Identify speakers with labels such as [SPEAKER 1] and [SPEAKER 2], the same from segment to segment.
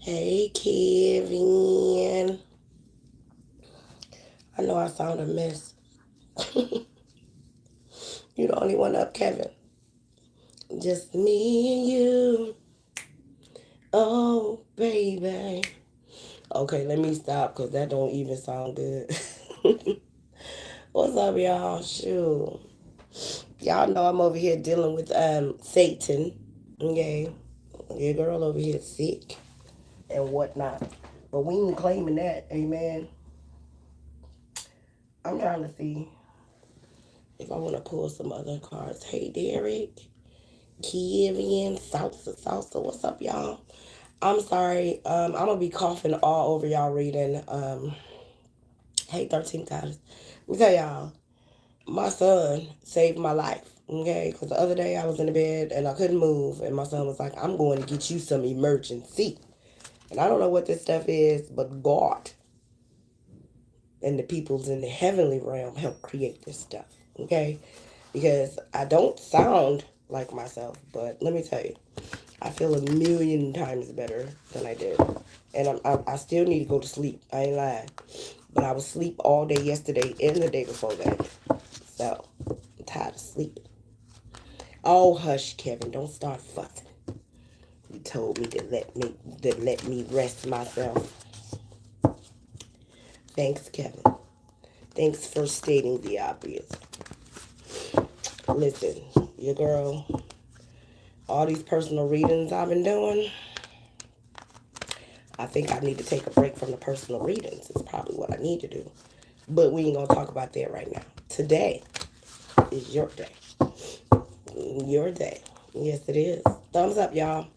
[SPEAKER 1] Hey, Kevin. I know I sound a mess. You the only one up, Kevin. Just me and you. Oh, baby. Okay, let me stop because that don't even sound good. What's up, y'all? Shoot. Y'all know I'm over here dealing with Satan. Okay. Your girl over here sick and whatnot. But we ain't claiming that, amen. I'm trying to see if I want to pull some other cards. Hey, Derek, Kevin, Salsa. What's up, y'all? I'm sorry. I'm gonna be coughing all over y'all reading. Hey, 13 times. Let me tell y'all, my son saved my life. Okay, because the other day I was in the bed and I couldn't move, and my son was like, "I'm going to get you some emergency." And I don't know what this stuff is, but God and the peoples in the heavenly realm help create this stuff. Okay, because I don't sound like myself, but let me tell you, I feel a million times better than I did. And I still need to go to sleep. I ain't lying. But I was asleep all day yesterday and the day before that. So, I'm tired of sleeping. Oh, hush, Kevin. Don't start fussing. You told me to let me rest myself. Thanks, Kevin. Thanks for stating the obvious. Listen, your girl, all these personal readings I've been doing, I think I need to take a break from the personal readings. It's probably what I need to do. But we ain't going to talk about that right now. Today is your day. Your day. Yes, it is. Thumbs up, y'all.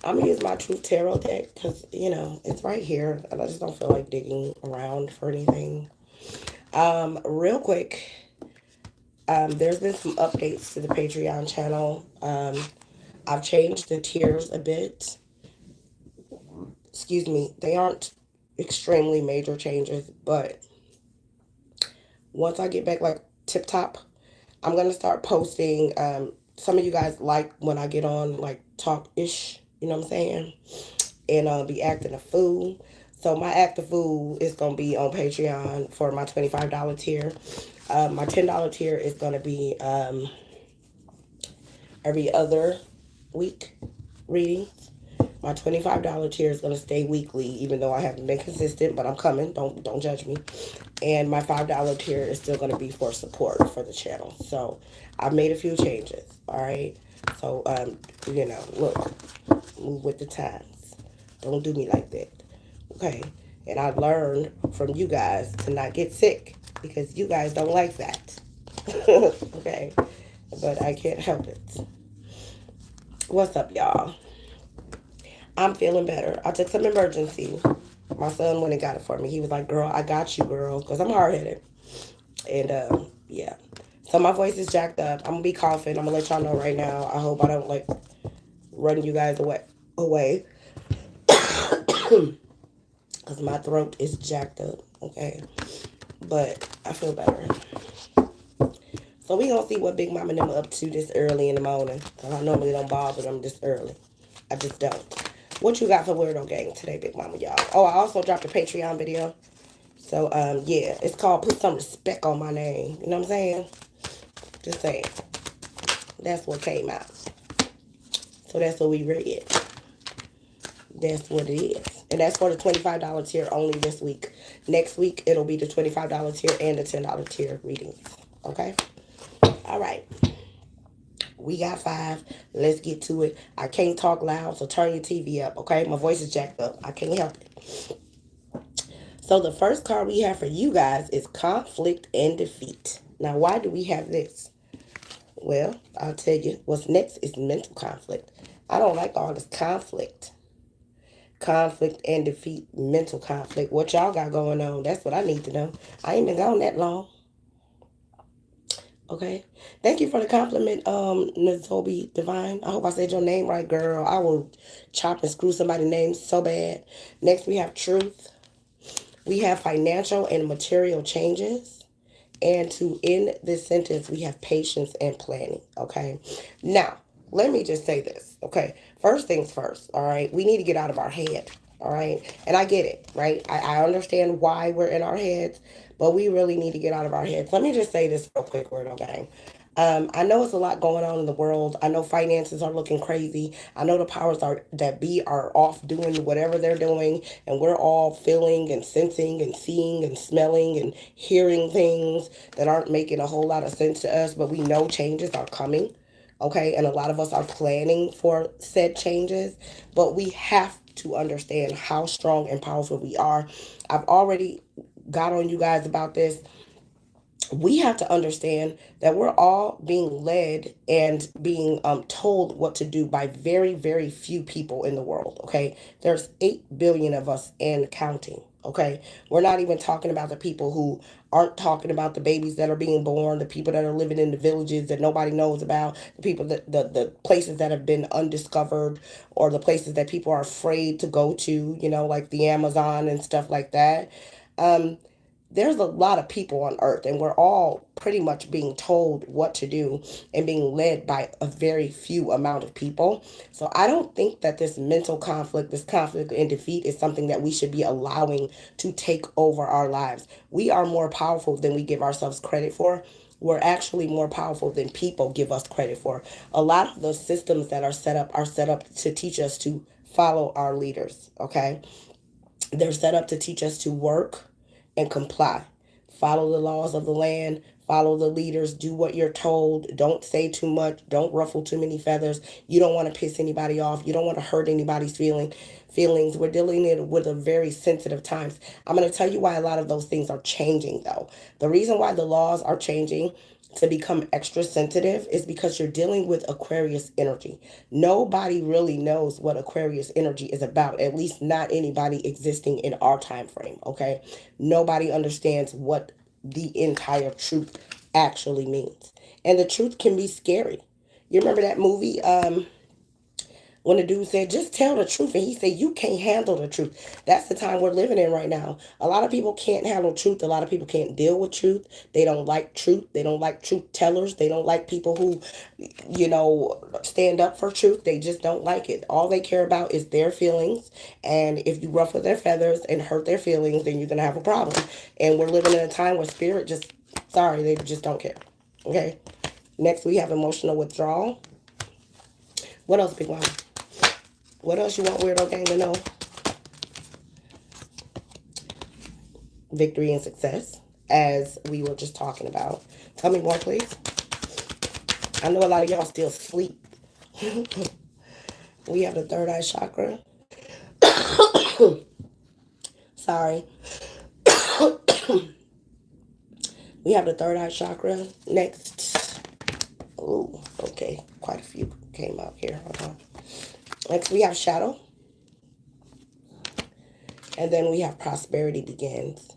[SPEAKER 1] I'm going to use my Truth Tarot deck because, it's right here. And I just don't feel like digging around for anything. Real quick, there's been some updates to the Patreon channel. I've changed the tiers a bit. Excuse me. They aren't extremely major changes, but once I get back like tip top, I'm going to start posting. Some of you guys like when I get on like talk-ish, you know what I'm saying? And be acting a fool. So my act a fool is going to be on Patreon for my $25 tier. My $10 tier is going to be every other week readings. My $25 tier is going to stay weekly, even though I haven't been consistent, but I'm coming. Don't judge me. And my $5 tier is still going to be for support for the channel. So I've made a few changes, all right? So, look, move with the times. Don't do me like that, okay? And I learned from you guys to not get sick because you guys don't like that, okay? But I can't help it. What's up, y'all? I'm feeling better. I took some emergency. My son went and got it for me. He was like, "Girl, I got you, girl," because I'm hard-headed. And, yeah. So my voice is jacked up. I'm going to be coughing. I'm going to let y'all know right now. I hope I don't, run you guys away. Because my throat is jacked up, okay? But I feel better. So we going to see what Big Mama and them up to this early in the morning. Because I normally don't bother them this early. I just don't. What you got for Weirdo Gang today, Big Mama, y'all? Oh, I also dropped a Patreon video. So, yeah, it's called Put Some Respect on My Name. You know what I'm saying? Just saying. That's what came out. So that's what we read. That's what it is. And that's for the $25 tier only this week. Next week, it'll be the $25 tier and the $10 tier readings. Okay? All right. We got 5. Let's get to it. I can't talk loud, so turn your TV up, okay? My voice is jacked up. I can't help it. So the first card we have for you guys is Conflict and Defeat. Now, why do we have this? Well, I'll tell you. What's next is mental conflict. I don't like all this conflict. Conflict and defeat, mental conflict. What y'all got going on? That's what I need to know. I ain't been gone that long. Okay. Thank you for the compliment, Nazobi Divine. I hope I said your name right, girl. I will chop and screw somebody's name so bad. Next, we have truth. We have financial and material changes. And to end this sentence, we have patience and planning. Okay. Now, let me just say this, okay? First things first, all right? We need to get out of our head, all right? And I get it, right? I understand why we're in our heads, but we really need to get out of our heads. Let me just say this real quick, word, okay? I know it's a lot going on in the world. I know finances are looking crazy. I know the powers are that be are off doing whatever they're doing, and we're all feeling and sensing and seeing and smelling and hearing things that aren't making a whole lot of sense to us. But we know changes are coming, okay? And a lot of us are planning for said changes, but we have to understand how strong and powerful we are. I've already got on you guys about this. We have to understand that we're all being led and being told what to do by very, very few people in the world. Okay, there's 8 billion of us and counting. Okay, we're not even talking about the people who aren't talking about the babies that are being born, the people that are living in the villages that nobody knows about, the people that the places that have been undiscovered, or the places that people are afraid to go to, you know, like the Amazon and stuff like that. Um, there's a lot of people on earth, and we're all pretty much being told what to do and being led by a very few amount of people. So I don't think that this mental conflict, this conflict and defeat, is something that we should be allowing to take over our lives. We are more powerful than we give ourselves credit for. We're actually more powerful than people give us credit for. A lot of the systems that are set up to teach us to follow our leaders, okay? They're set up to teach us to work and comply. Follow the laws of the land, follow the leaders, do what you're told, don't say too much, don't ruffle too many feathers. You don't want to piss anybody off, you don't want to hurt anybody's feelings. We're dealing with a very sensitive times. I'm going to tell you why a lot of those things are changing though. The reason why the laws are changing to become extra sensitive is because you're dealing with Aquarius energy. Nobody really knows what Aquarius energy is about, at least not anybody existing in our time frame, okay? Nobody understands what the entire truth actually means. And the truth can be scary. You remember that movie, when the dude said, just tell the truth, and he said, you can't handle the truth. That's the time we're living in right now. A lot of people can't handle truth. A lot of people can't deal with truth. They don't like truth. They don't like truth tellers. They don't like people who, you know, stand up for truth. They just don't like it. All they care about is their feelings. And if you ruffle their feathers and hurt their feelings, then you're going to have a problem. And we're living in a time where spirit just, sorry, they just don't care. Okay. Next, we have emotional withdrawal. What else, Big Mama? What else you want Weirdo Gang to know? Victory and success, as we were just talking about. Tell me more, please. I know a lot of y'all still sleep. We have the third eye chakra. Sorry. We have the third eye chakra next. Oh, okay. Quite a few came out here. Hold on. Next, we have shadow. And then we have prosperity begins.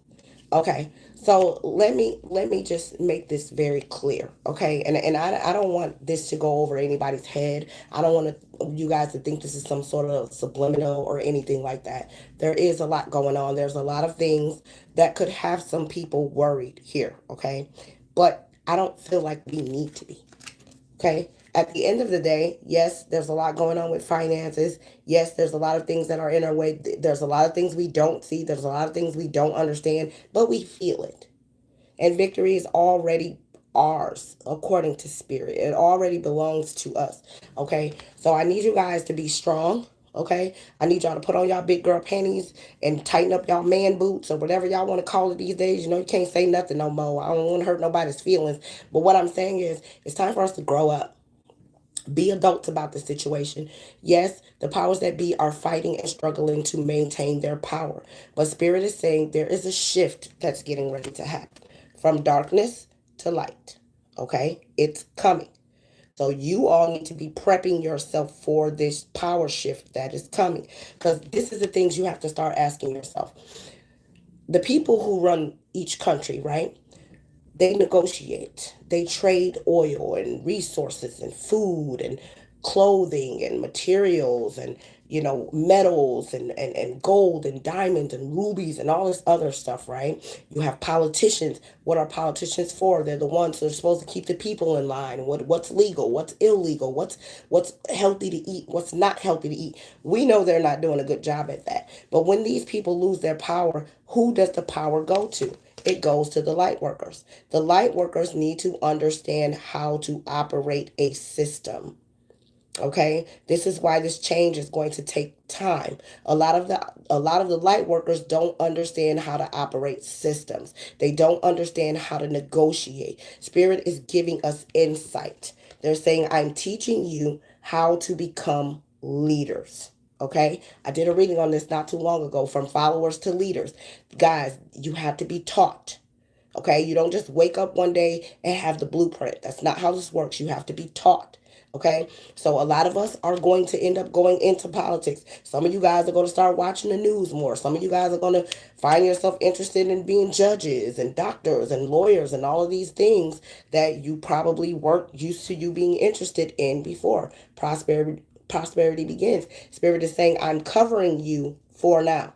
[SPEAKER 1] Okay, so let me just make this very clear, okay? And I don't want this to go over anybody's head. I don't want you guys to think this is some sort of subliminal or anything like that. There is a lot going on. There's a lot of things that could have some people worried here, okay? But I don't feel like we need to be. Okay. At the end of the day, yes, there's a lot going on with finances. Yes, there's a lot of things that are in our way. There's a lot of things we don't see. There's a lot of things we don't understand, but we feel it. And victory is already ours according to spirit. It already belongs to us. Okay. So I need you guys to be strong. Okay. I need y'all to put on y'all big girl panties and tighten up y'all man boots or whatever y'all want to call it these days. You know, you can't say nothing no more. I don't want to hurt nobody's feelings. But what I'm saying is it's time for us to grow up. Be adults about the situation. Yes, the powers that be are fighting and struggling to maintain their power. But Spirit is saying there is a shift that's getting ready to happen from darkness to light. Okay? It's coming. So you all need to be prepping yourself for this power shift that is coming. Because this is the things you have to start asking yourself. The people who run each country, right? They negotiate, they trade oil and resources and food and clothing and materials and, you know, metals and gold and diamonds and rubies and all this other stuff, right? You have politicians. What are politicians for? They're the ones that are supposed to keep the people in line. What's legal? What's illegal? What's healthy to eat? What's not healthy to eat? We know they're not doing a good job at that. But when these people lose their power, who does the power go to? It goes to the light workers. The light workers need to understand how to operate a system. Okay, this is why this change is going to take time. A lot of the light workers don't understand how to operate systems. They don't understand how to negotiate. Spirit is giving us insight. They're saying, I'm teaching you how to become leaders. Okay, I did a reading on this not too long ago, from followers to leaders. Guys, you have to be taught. Okay, you don't just wake up one day and have the blueprint. That's not how this works. You have to be taught. Okay, so a lot of us are going to end up going into politics. Some of you guys are going to start watching the news more. Some of you guys are going to find yourself interested in being judges and doctors and lawyers and all of these things that you probably weren't used to you being interested in before. Prosperity begins. Spirit is saying, I'm covering you for now.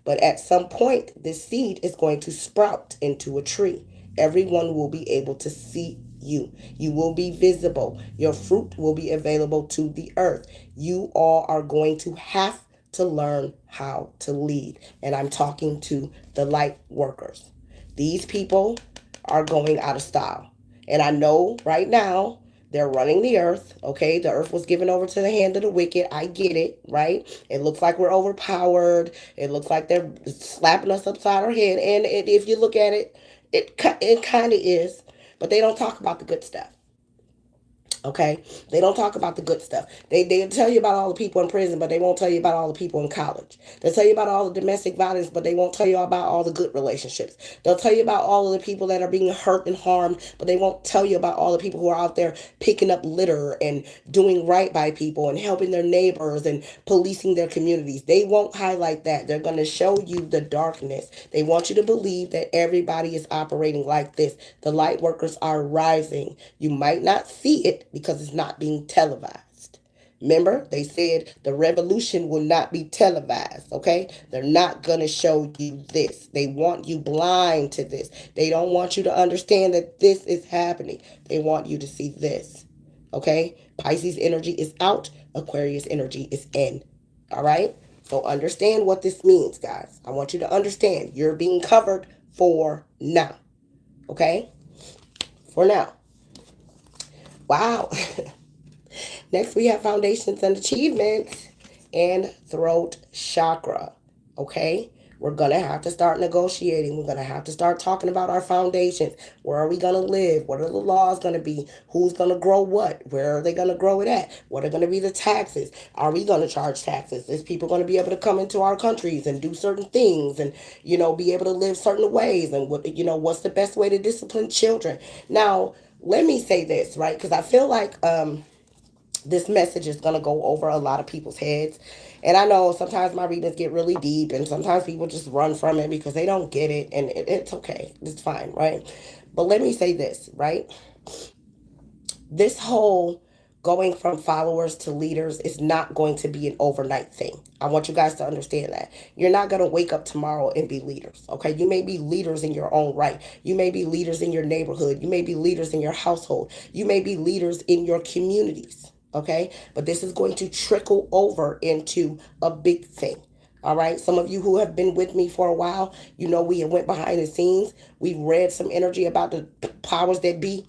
[SPEAKER 1] But at some point, this seed is going to sprout into a tree. Everyone will be able to see you. You will be visible. Your fruit will be available to the earth. You all are going to have to learn how to lead. And I'm talking to the light workers. These people are going out of style. And I know right now they're running the earth, okay? The earth was given over to the hand of the wicked. I get it, right? It looks like we're overpowered. It looks like they're slapping us upside our head. And if you look at it, it kind of is. But they don't talk about the good stuff. Okay, they don't talk about the good stuff. They tell you about all the people in prison, but they won't tell you about all the people in college. They'll tell you about all the domestic violence, but they won't tell you about all the good relationships. They'll tell you about all of the people that are being hurt and harmed, but they won't tell you about all the people who are out there picking up litter and doing right by people and helping their neighbors and policing their communities. They won't highlight that. They're going to show you the darkness. They want you to believe that everybody is operating like this. The light workers are rising. You might not see it because it's not being televised. Remember, they said the revolution will not be televised, okay? They're not going to show you this. They want you blind to this. They don't want you to understand that this is happening. They want you to see this, okay? Pisces energy is out. Aquarius energy is in, all right? So understand what this means, guys. I want you to understand you're being covered for now, okay? For now. Wow. Next, we have foundations and achievements and throat chakra. Okay? We're going to have to start negotiating. We're going to have to start talking about our foundations. Where are we going to live? What are the laws going to be? Who's going to grow what? Where are they going to grow it at? What are going to be the taxes? Are we going to charge taxes? Is people going to be able to come into our countries and do certain things and, you know, be able to live certain ways? And, what, you know, what's the best way to discipline children? Now, let me say this, right? Because I feel like this message is going to go over a lot of people's heads. And I know sometimes my readings get really deep and sometimes people just run from it because they don't get it. And it's okay. It's fine, right? But let me say this, right? This whole going from followers to leaders is not going to be an overnight thing. I want you guys to understand that. You're not going to wake up tomorrow and be leaders, okay? You may be leaders in your own right. You may be leaders in your neighborhood. You may be leaders in your household. You may be leaders in your communities, okay? But this is going to trickle over into a big thing. All right. Some of you who have been with me for a while, you know, we went behind the scenes. We read some energy about the powers that be.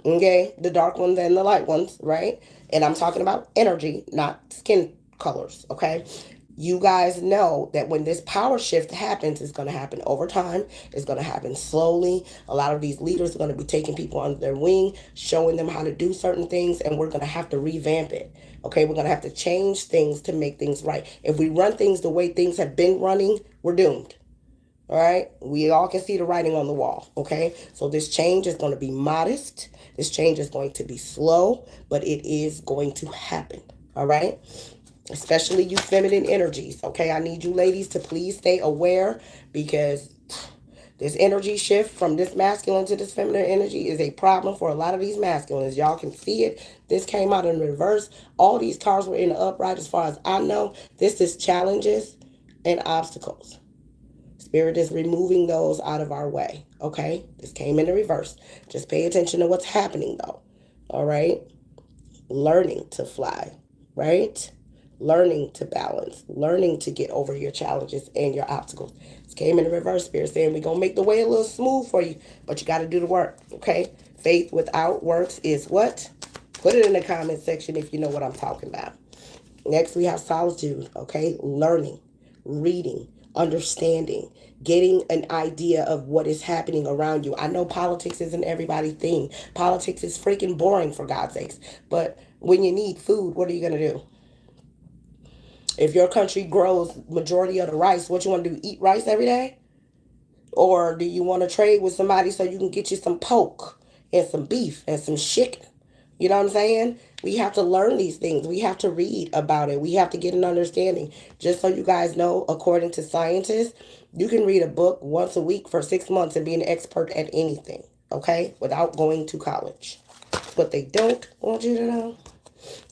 [SPEAKER 1] Okay, the dark ones and the light ones, right? And I'm talking about energy, not skin colors, okay? You guys know that when this power shift happens, it's going to happen over time. It's going to happen slowly. A lot of these leaders are going to be taking people under their wing, showing them how to do certain things, and we're going to have to revamp it. Okay, we're going to have to change things to make things right. If we run things the way things have been running, we're doomed. All right, we all can see the writing on the wall, okay? So this change is going to be modest. This change is going to be slow, but it is going to happen, all right? Especially you feminine energies, okay? I need you ladies to please stay aware because This energy shift from this masculine to this feminine energy is a problem for a lot of these masculines. Y'all can see it. This came out in reverse. All these cards were in the upright as far as I know. This is challenges and obstacles. Spirit is removing those out of our way. Okay? This came in the reverse. Just pay attention to what's happening though. All right? Learning to fly. Right? Learning to balance. Learning to get over your challenges and your obstacles. This came in the reverse. Spirit saying we're going to make the way a little smooth for you. But you got to do the work. Okay? Faith without works is what? Put it in the comment section if you know what I'm talking about. Next we have solitude. Okay? Learning. Reading. Understanding, getting an idea of what is happening around you. I know politics isn't everybody's thing. Politics is freaking boring, for God's sakes. But when you need food, what are you going to do? If your country grows majority of the rice, what you want to do? Eat rice every day? Or do you want to trade with somebody so you can get you some pork and some beef and some chicken? You know what I'm saying? We have to learn these things. We have to read about it. We have to get an understanding. Just so you guys know, according to scientists, you can read a book once a week for 6 months and be an expert at anything, okay? Without going to college. But they don't want you to know.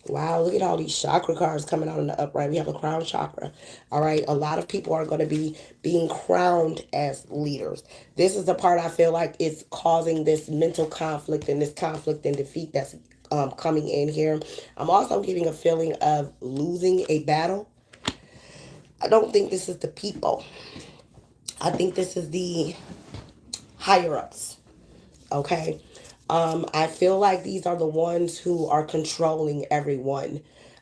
[SPEAKER 1] Wow, look at all these chakra cards coming out in the upright. We have a crown chakra. All right, a lot of people are going to be being crowned as leaders. This is the part I feel like is causing this mental conflict and this conflict and defeat that's coming in here. I'm also getting a feeling of losing a battle. I don't think this is the people. I think this is the higher ups. Okay. I feel like these are the ones who are controlling everyone.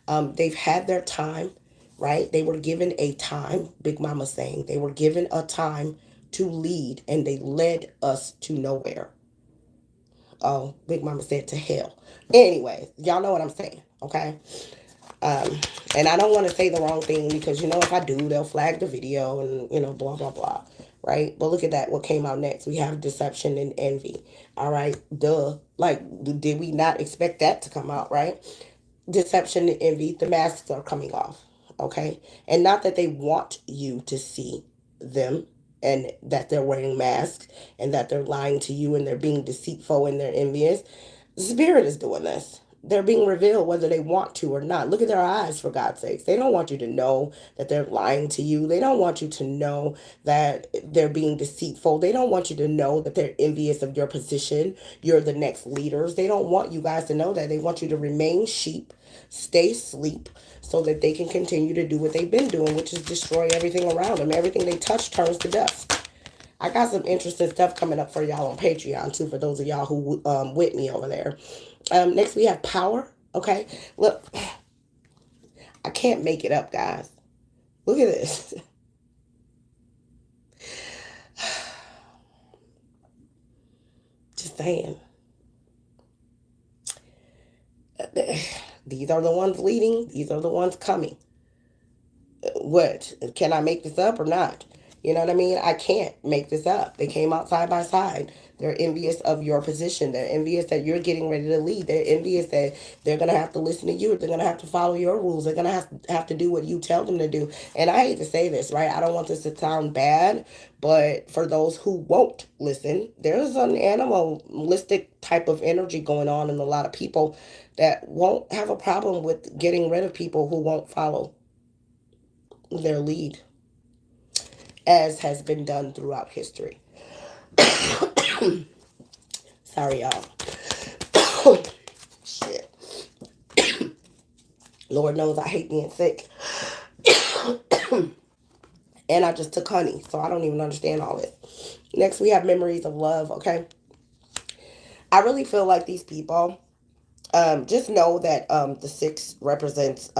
[SPEAKER 1] They've had their time, right? They were given a time, Big Mama saying, they were given a time to lead and they led us to nowhere. Oh, Big Mama said to hell. Anyway, y'all know what I'm saying, okay? And I don't want to say the wrong thing because, you know, if I do, they'll flag the video and, you know, blah, blah, blah. Right? But look at that. What came out next? We have deception and envy. All right. Duh. Like, did we not expect that to come out, right? Deception and envy. The masks are coming off. Okay. And not that they want you to see them and that they're wearing masks and that they're lying to you and they're being deceitful and they're envious. The spirit is doing this. They're being revealed whether they want to or not. Look at their eyes, for God's sakes. They don't want you to know that they're lying to you. They don't want you to know that they're being deceitful. They don't want you to know that they're envious of your position. You're the next leaders. They don't want you guys to know that. They want you to remain sheep, stay asleep, so that they can continue to do what they've been doing, which is destroy everything around them. Everything they touch turns to dust. I got some interesting stuff coming up for y'all on Patreon, too, for those of y'all who with me over there. Next, we have power. Okay, look, I can't make it up, guys. Look at this. Just saying. These are the ones leading. These are the ones coming. What? Can I make this up or not? You know what I mean? I can't make this up. They came out side by side. They're envious of your position. They're envious that you're getting ready to lead. They're envious that they're going to have to listen to you. They're going to have to follow your rules. They're going to have to do what you tell them to do. And I hate to say this, right? I don't want this to sound bad, but for those who won't listen, there's an animalistic type of energy going on in a lot of people that won't have a problem with getting rid of people who won't follow their lead, as has been done throughout history. Sorry, y'all. Shit. Lord knows I hate being sick. And I just took honey, so I don't even understand all this. Next, we have memories of love, okay? I really feel like these people, just know that the 6 represents,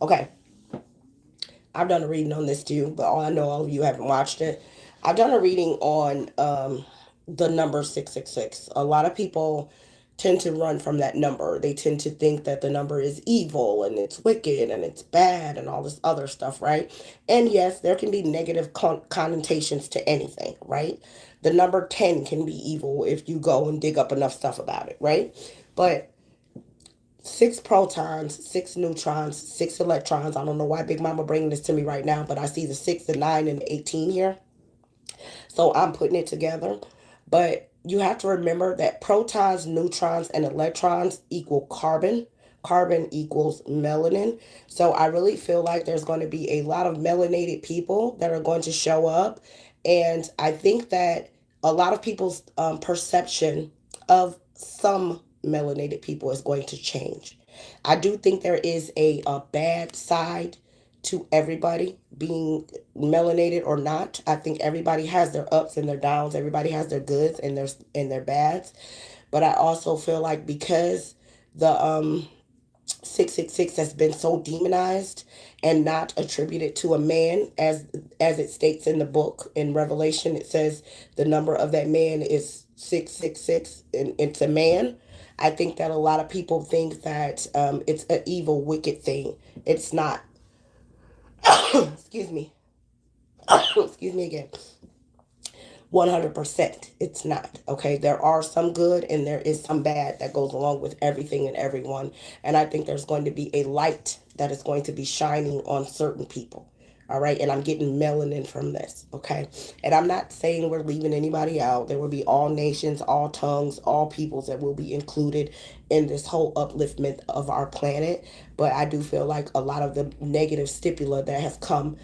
[SPEAKER 1] okay, I've done a reading on this too, but I know all of you haven't watched it. I've done a reading on the number 666. A lot of people tend to run from that number. They tend to think that the number is evil and it's wicked and it's bad and all this other stuff, right? And yes, there can be negative connotations to anything, right? The number 10 can be evil if you go and dig up enough stuff about it, right? But 6 protons, 6 neutrons, 6 electrons. I don't know why Big Mama bringing this to me right now, but I see the 6, the 9, and the 18 here. So I'm putting it together. But you have to remember that protons, neutrons, and electrons equal carbon. Carbon equals melanin. So I really feel like there's going to be a lot of melanated people that are going to show up. And I think that a lot of people's perception of some melanated people is going to change. I do think there is a bad side to everybody being melanated or not. I think everybody has their ups and their downs. Everybody has their goods and their bads. But I also feel like because the 666 has been so demonized and not attributed to a man, as it states in the book in Revelation, it says the number of that man is 666 and it's a man. I think that a lot of people think that it's an evil wicked thing. It's not. Excuse me. Excuse me again. 100% it's not. Okay, there are some good and there is some bad that goes along with everything and everyone, and I think there's going to be a light that is going to be shining on certain people. All right, and I'm getting melanin from this. Okay, and I'm not saying we're leaving anybody out. There will be all nations, all tongues, all peoples that will be included in this whole upliftment of our planet. But I do feel like a lot of the negative stipula that has come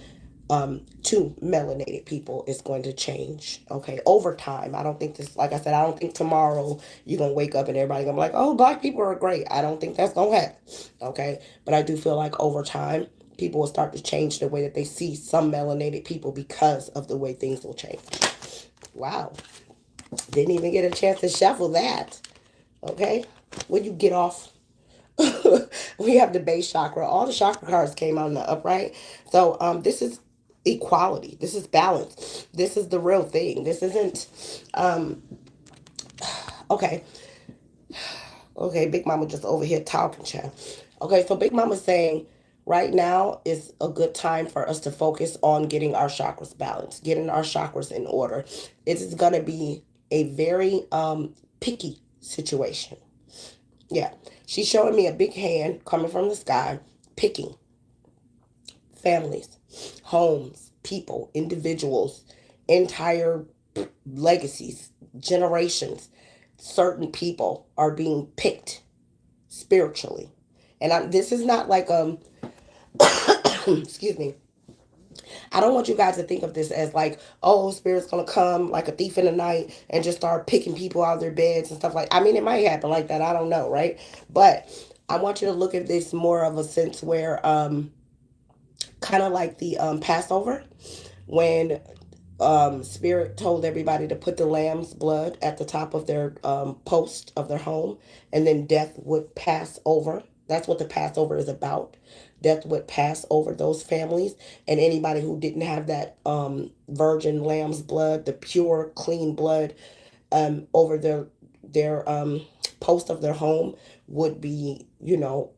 [SPEAKER 1] to melanated people is going to change. Okay, over time. I don't think this, like I said, I don't think tomorrow you're gonna wake up and everybody gonna be like, oh, black people are great. I don't think that's gonna happen. Okay, but I do feel like over time people will start to change the way that they see some melanated people because of the way things will change. Wow, didn't even get a chance to shuffle that. Okay, when you get off. We have the base chakra. All the chakra cards came out in the upright. So this is equality. This is balance. This is the real thing. This isn't okay. Okay, Big Mama just over here talking, child. Okay, so Big Mama's saying right now is a good time for us to focus on getting our chakras balanced, getting our chakras in order. It is gonna be a very picky situation. Yeah. She's showing me a big hand coming from the sky, picking families, homes, people, individuals, entire legacies, generations. Certain people are being picked spiritually. And this is not like excuse me. I don't want you guys to think of this as like, oh, spirit's gonna come like a thief in the night and just start picking people out of their beds and stuff like. I mean, it might happen like that. I don't know, right? But I want you to look at this more of a sense where, kind of like the Passover, when spirit told everybody to put the lamb's blood at the top of their post of their home, and then death would pass over. That's what the Passover is about. Death would pass over those families, and anybody who didn't have that virgin lamb's blood, the pure, clean blood, over their post of their home would be,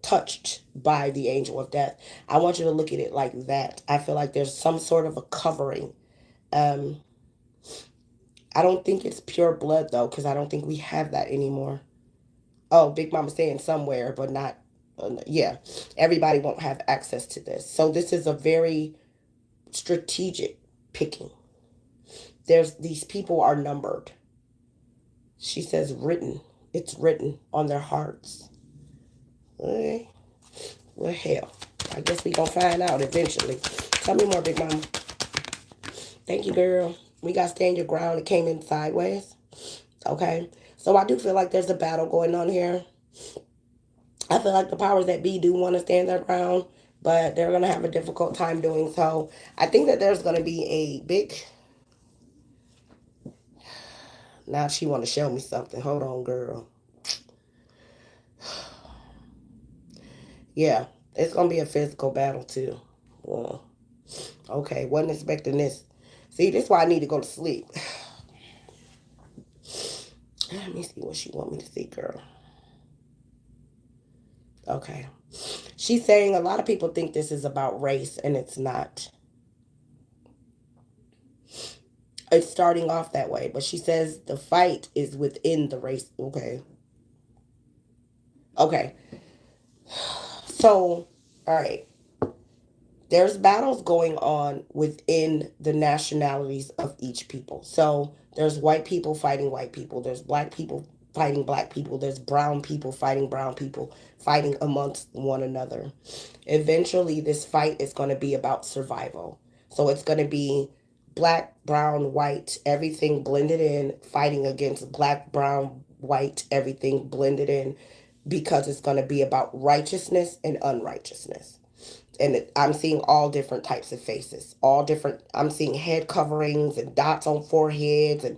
[SPEAKER 1] touched by the angel of death. I want you to look at it like that. I feel like there's some sort of a covering. Um, I don't think it's pure blood though, because I don't think we have that anymore. Oh, Big Mama saying somewhere, but not. Yeah, everybody won't have access to this. So this is a very strategic picking. These people are numbered. She says written. It's written on their hearts. Okay. Well, hell, I guess we gonna find out eventually. Tell me more, Big Mama. Thank you, girl. We got stand your ground. It came in sideways. Okay. So I do feel like there's a battle going on here. I feel like the powers that be do want to stand their ground, but they're going to have a difficult time doing so. I think that there's going to be a big... Now she want to show me something. Hold on, girl. Yeah, it's going to be a physical battle, too. Well, okay, wasn't expecting this. See, this is why I need to go to sleep. Let me see what she want me to see, girl. Okay. She's saying a lot of people think this is about race, and it's not. It's starting off that way, but she says the fight is within the race. Okay. Okay. So, all right. There's battles going on within the nationalities of each people. So there's white people fighting white people. There's black people fighting black people. There's brown people fighting brown people, fighting amongst one another. Eventually, this fight is going to be about survival. So it's going to be black, brown, white, everything blended in, fighting against black, brown, white, everything blended in, because it's going to be about righteousness and unrighteousness. And I'm seeing all different types of faces, all different. I'm seeing head coverings and dots on foreheads and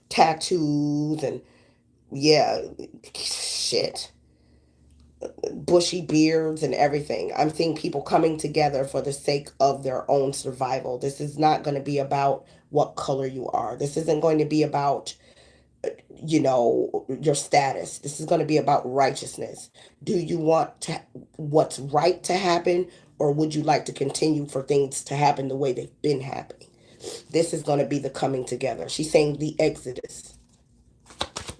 [SPEAKER 1] tattoos and, yeah, shit, bushy beards and everything. I'm seeing people coming together for the sake of their own survival. This is not going to be about what color you are. This isn't going to be about, your status. This is going to be about righteousness. Do you want to what's right to happen, or would you like to continue for things to happen the way they've been happening? This is going to be the coming together. She's saying the Exodus.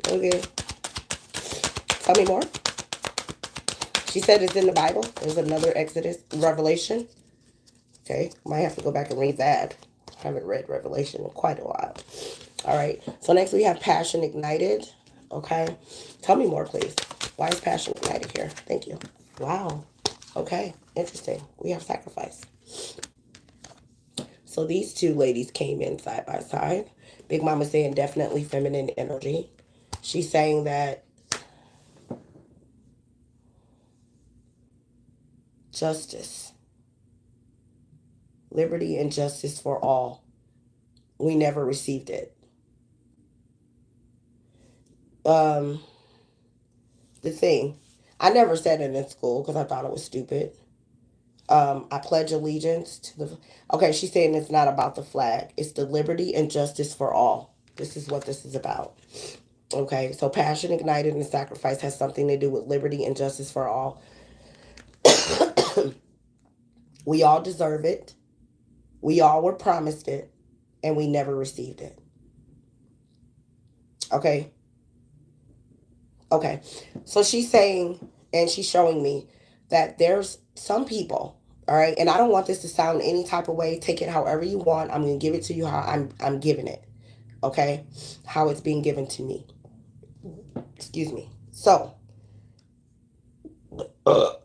[SPEAKER 1] Okay. Tell me more. She said it's in the Bible. There's another Exodus, Revelation. Okay. Might have to go back and read that. I haven't read Revelation in quite a while. All right. So next we have Passion Ignited. Okay. Tell me more, please. Why is Passion Ignited here? Thank you. Wow. Okay. Interesting. We have sacrifice. So these two ladies came in side by side. Big Mama saying definitely feminine energy. She's saying that justice, liberty, and justice for all. We never received it. The thing, I never said it in school because I thought it was stupid. I pledge allegiance to the. Okay, she's saying it's not about the flag. It's the liberty and justice for all. This is what this is about. Okay, so passion ignited and sacrifice has something to do with liberty and justice for all. We all deserve it. We all were promised it, and we never received it. Okay. Okay. So she's saying, and she's showing me that there's some people, all right, and I don't want this to sound any type of way. Take it however you want. I'm going to give it to you how I'm giving it. Okay? How it's being given to me. Excuse me. So,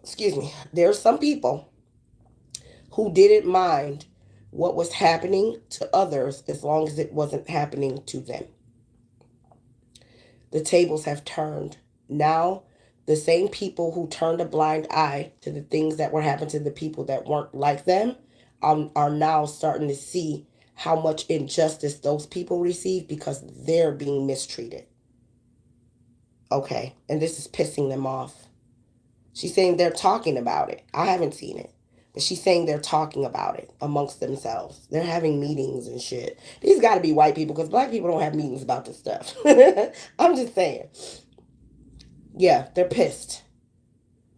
[SPEAKER 1] excuse me. There's some people who didn't mind what was happening to others as long as it wasn't happening to them. The tables have turned. Now, the same people who turned a blind eye to the things that were happening to the people that weren't like them are now starting to see how much injustice those people receive because they're being mistreated. Okay, and this is pissing them off. She's saying they're talking about it. I haven't seen it. But she's saying they're talking about it amongst themselves. They're having meetings and shit. These got to be white people because black people don't have meetings about this stuff. I'm just saying. Yeah, they're pissed.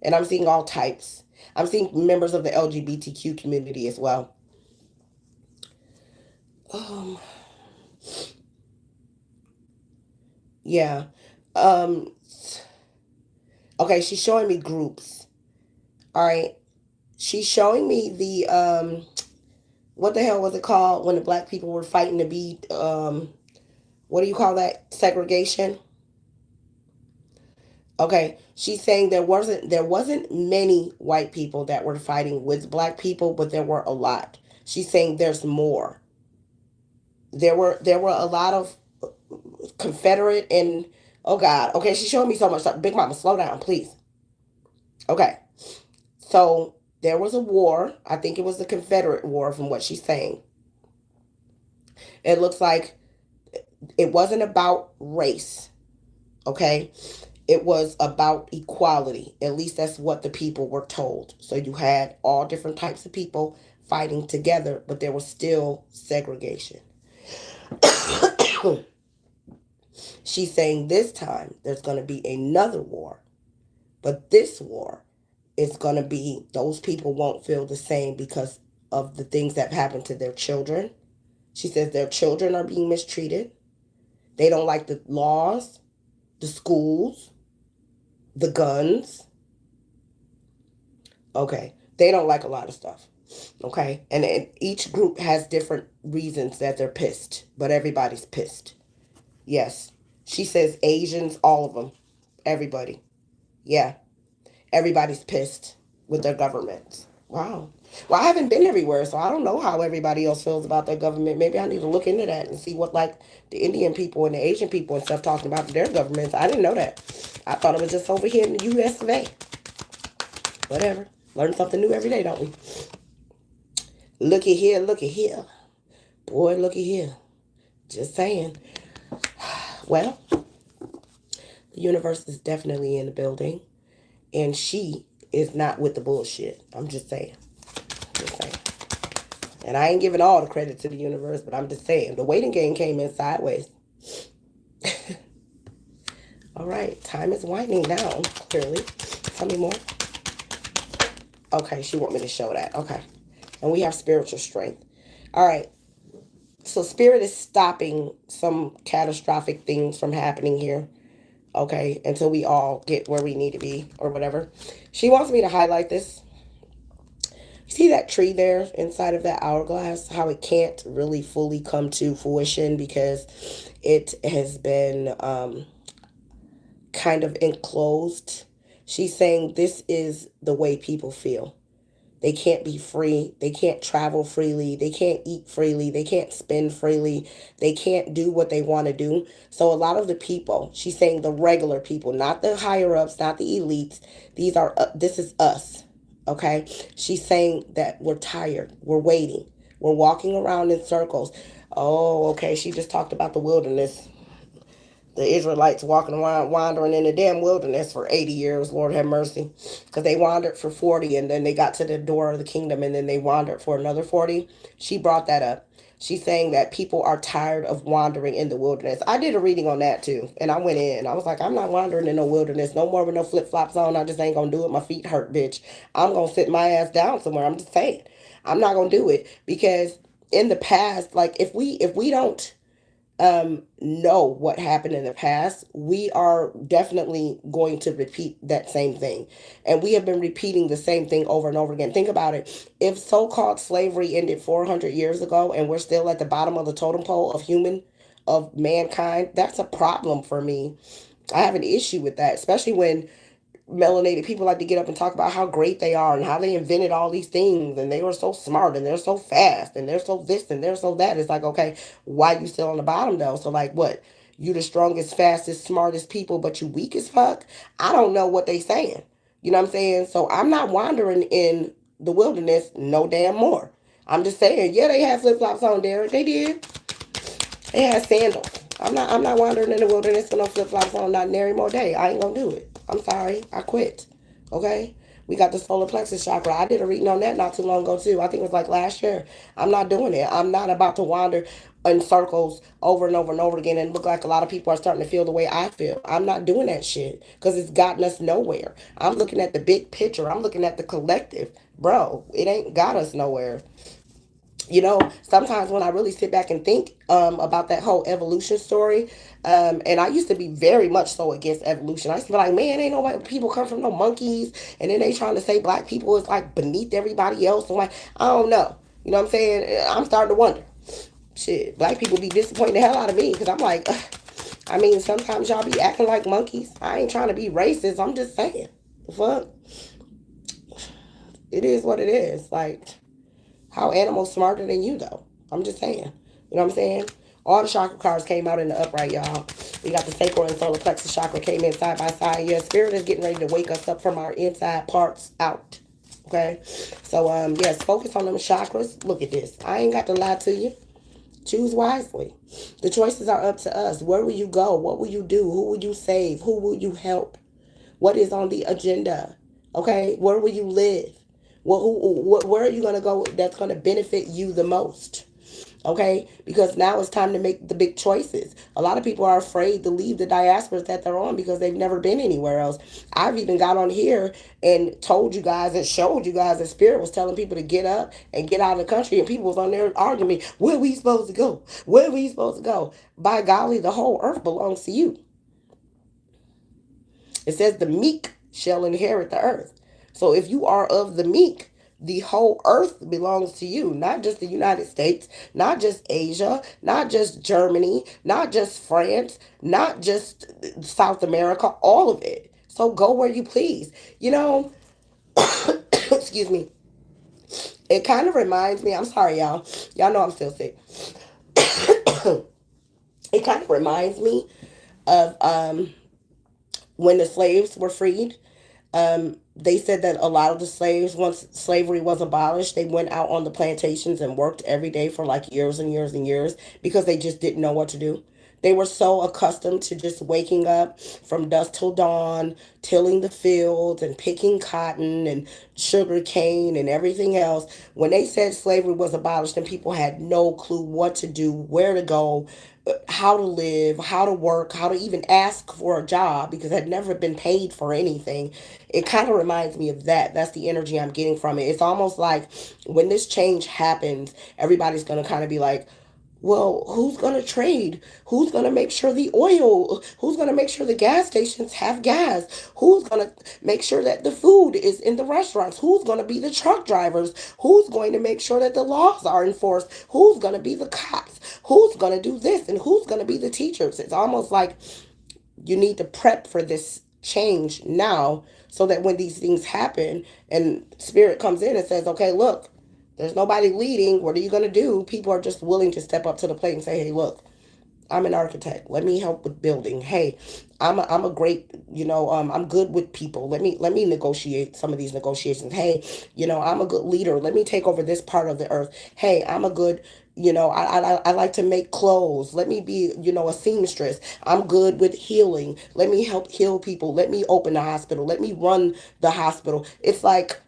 [SPEAKER 1] And I'm seeing all types. I'm seeing members of the LGBTQ community as well. Yeah. Um, okay, she's showing me groups. All right. She's showing me the what the hell was it called when the black people were fighting to be what do you call that? Segregation. Okay, she's saying there wasn't many white people that were fighting with black people, but there were a lot. She's saying there's more. There were a lot of Confederate and, oh God. Okay, she's showing me so much stuff. Big Mama, slow down, please. Okay, so there was a war. I think it was the Confederate War, from what she's saying. It looks like it wasn't about race. Okay, it was about equality. At least that's what the people were told. So you had all different types of people fighting together, but there was still segregation. She's saying this time there's going to be another war, but this war is going to be, those people won't feel the same because of the things that happen to their children. She says their children are being mistreated. They don't like the laws, the schools, the guns. Okay, they don't like a lot of stuff. Okay? And each group has different reasons that they're pissed, but everybody's pissed. Yes. She says Asians, all of them. Everybody. Yeah. Everybody's pissed with their governments. Wow. Well, I haven't been everywhere, so I don't know how everybody else feels about their government. Maybe I need to look into that and see what, like, the Indian people and the Asian people and stuff talking about their governments. I didn't know that. I thought it was just over here in the U.S. of A. Whatever. Learn something new every day, don't we? Looky here, looky here. Boy, looky here. Just saying. Well, the universe is definitely in the building. And she is not with the bullshit. I'm just saying. Just saying. And I ain't giving all the credit to the universe, but I'm just saying. The waiting game came in sideways. All right. Time is winding down, clearly. Tell me more. Okay, she want me to show that. Okay. And we have spiritual strength. All right. So spirit is stopping some catastrophic things from happening here. Okay, until we all get where we need to be or whatever. She wants me to highlight this. You see that tree there inside of that hourglass? How it can't really fully come to fruition because it has been kind of enclosed. She's saying this is the way people feel. They can't be free. They can't travel freely. They can't eat freely. They can't spend freely. They can't do what they want to do. So a lot of the people, she's saying the regular people, not the higher ups, not the elites. This is us. Okay. She's saying that we're tired. We're waiting. We're walking around in circles. Oh, okay. She just talked about the wilderness. The Israelites walking around, wandering in the damn wilderness for 80 years, Lord have mercy. Because they wandered for 40 and then they got to the door of the kingdom and then they wandered for another 40. She brought that up. She's saying that people are tired of wandering in the wilderness. I did a reading on that too. And I went in. I was like, I'm not wandering in no wilderness. No more with no flip-flops on. I just ain't going to do it. My feet hurt, bitch. I'm going to sit my ass down somewhere. I'm just saying. I'm not going to do it. Because in the past, like if we don't know what happened in the past, we are definitely going to repeat that same thing. And we have been repeating the same thing over and over again. Think about it. If so-called slavery ended 400 years ago and we're still at the bottom of the totem pole of mankind, that's a problem for me. I have an issue with that, especially when melanated people like to get up and talk about how great they are and how they invented all these things and they were so smart and they're so fast and they're so this and they're so that. It's like, okay, why you still on the bottom though? So like what? You the strongest, fastest, smartest people, but you weak as fuck? I don't know what they saying. You know what I'm saying? So I'm not wandering in the wilderness no damn more. I'm just saying, yeah, they had flip-flops on, Derek. They did. They had sandals. I'm not wandering in the wilderness with no flip-flops on, not nary more day. I ain't gonna do it. I'm sorry. I quit. Okay? We got the solar plexus chakra. I did a reading on that not too long ago too. I think it was like last year. I'm not doing it. I'm not about to wander in circles over and over and over again and look like a lot of people are starting to feel the way I feel. I'm not doing that shit because it's gotten us nowhere. I'm looking at the big picture. I'm looking at the collective. Bro, it ain't got us nowhere. You know, sometimes when I really sit back and think about that whole evolution story, and I used to be very much so against evolution. I used to be like, man, ain't no way people come from no monkeys, and then they trying to say black people is like beneath everybody else. I'm like, I don't know. You know what I'm saying? I'm starting to wonder. Shit, black people be disappointing the hell out of me because I'm like, I mean, sometimes y'all be acting like monkeys. I ain't trying to be racist. I'm just saying. Fuck. It is what it is. Like, how animals smarter than you, though? I'm just saying. You know what I'm saying? All the chakra cards came out in the upright, y'all. We got the sacral and solar plexus chakra came in side by side. Yeah, spirit is getting ready to wake us up from our inside parts out. Okay? So, yes, focus on them chakras. Look at this. I ain't got to lie to you. Choose wisely. The choices are up to us. Where will you go? What will you do? Who will you save? Who will you help? What is on the agenda? Okay? Where will you live? Where are you going to go that's going to benefit you the most? Okay? Because now it's time to make the big choices. A lot of people are afraid to leave the diasporas that they're on because they've never been anywhere else. I've even got on here and told you guys and showed you guys that Spirit was telling people to get up and get out of the country, and people was on there arguing me, where we supposed to go? Where we supposed to go? By golly, the whole earth belongs to you. It says the meek shall inherit the earth. So if you are of the meek, The whole earth belongs to you, not just the United States, not just Asia, not just Germany, not just France, not just South America, all of it. So go where you please. You know, excuse me. It kind of reminds me, I'm sorry, y'all. Y'all know I'm still sick. It kind of reminds me of when the slaves were freed. They said that a lot of the slaves, once slavery was abolished, they went out on the plantations and worked every day for like years and years and years because they just didn't know what to do. They were so accustomed to just waking up from dusk till dawn, tilling the fields and picking cotton and sugar cane and everything else. When they said slavery was abolished and people had no clue what to do, where to go, how to live, how to work, how to even ask for a job because had never been paid for anything. It kind of reminds me of that. That's the energy I'm getting from it. It's almost like when this change happens, everybody's going to kind of be like, well, who's going to trade? Who's going to make sure the oil? Who's going to make sure the gas stations have gas? Who's going to make sure that the food is in the restaurants? Who's going to be the truck drivers? Who's going to make sure that the laws are enforced? Who's going to be the cops? Who's going to do this? And who's going to be the teachers? It's almost like you need to prep for this change now so that when these things happen and spirit comes in and says, okay, look, there's nobody leading. What are you going to do? People are just willing to step up to the plate and say, hey, look, I'm an architect. Let me help with building. Hey, I'm a great, I'm good with people. Let me negotiate some of these negotiations. Hey, I'm a good leader. Let me take over this part of the earth. Hey, I'm a good, I like to make clothes. Let me be, a seamstress. I'm good with healing. Let me help heal people. Let me open the hospital. Let me run the hospital. It's like,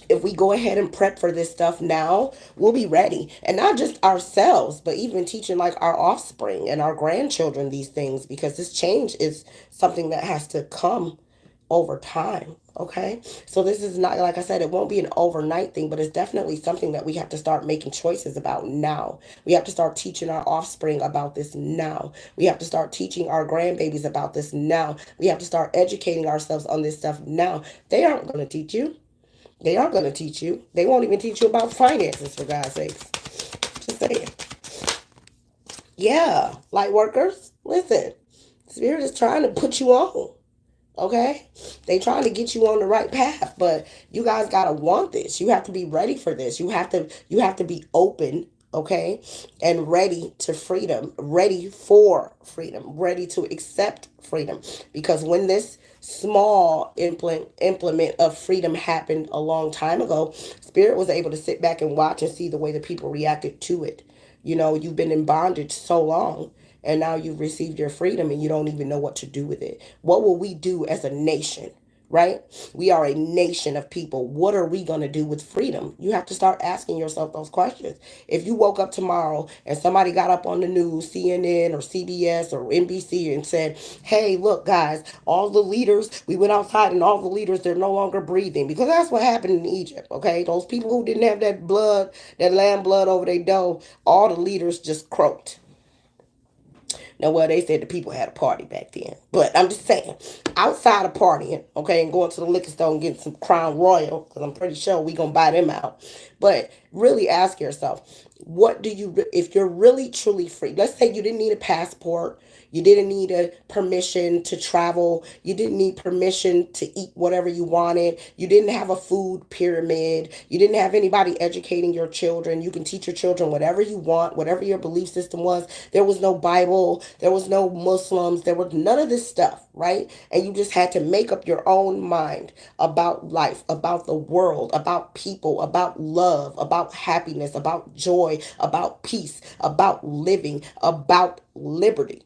[SPEAKER 1] if we go ahead and prep for this stuff now, we'll be ready. And not just ourselves, but even teaching like our offspring and our grandchildren these things, because this change is something that has to come over time. Okay. So this is not, like I said, it won't be an overnight thing, but it's definitely something that we have to start making choices about now. We have to start teaching our offspring about this now. We have to start teaching our grandbabies about this now. We have to start educating ourselves on this stuff now. They aren't going to teach you. They are going to teach you. They won't even teach you about finances, for God's sakes. Just saying. Yeah, light workers, listen. Spirit is trying to put you on. Okay? They trying to get you on the right path, but you guys got to want this. You have to be ready for this. You have to be open, okay? And ready to freedom, ready for freedom, ready to accept freedom, because when this small implement of freedom happened a long time ago, Spirit was able to sit back and watch and see the way the people reacted to it. You've been in bondage so long, and now you've received your freedom and you don't even know what to do with it. What will we do as a nation? Right? We are a nation of people. What are we going to do with freedom? You have to start asking yourself those questions. If you woke up tomorrow and somebody got up on the news, CNN or CBS or NBC, and said, hey, look, guys, all the leaders, we went outside and all the leaders, they're no longer breathing. Because that's what happened in Egypt, okay? Those people who didn't have that blood, that lamb blood over their dough, all the leaders just croaked. Now, well, they said the people had a party back then. But I'm just saying, outside of partying, okay, and going to the liquor store and getting some Crown Royal, because I'm pretty sure we going to buy them out. But really ask yourself, what do you, if you're really truly free, let's say you didn't need a passport, you didn't need a permission to travel, you didn't need permission to eat whatever you wanted, you didn't have a food pyramid, you didn't have anybody educating your children, you can teach your children whatever you want, whatever your belief system was. There was no Bible, there was no Muslims, there was none of this stuff, right? And you just had to make up your own mind about life, about the world, about people, about love, about happiness, about joy, about peace, about living, about liberty.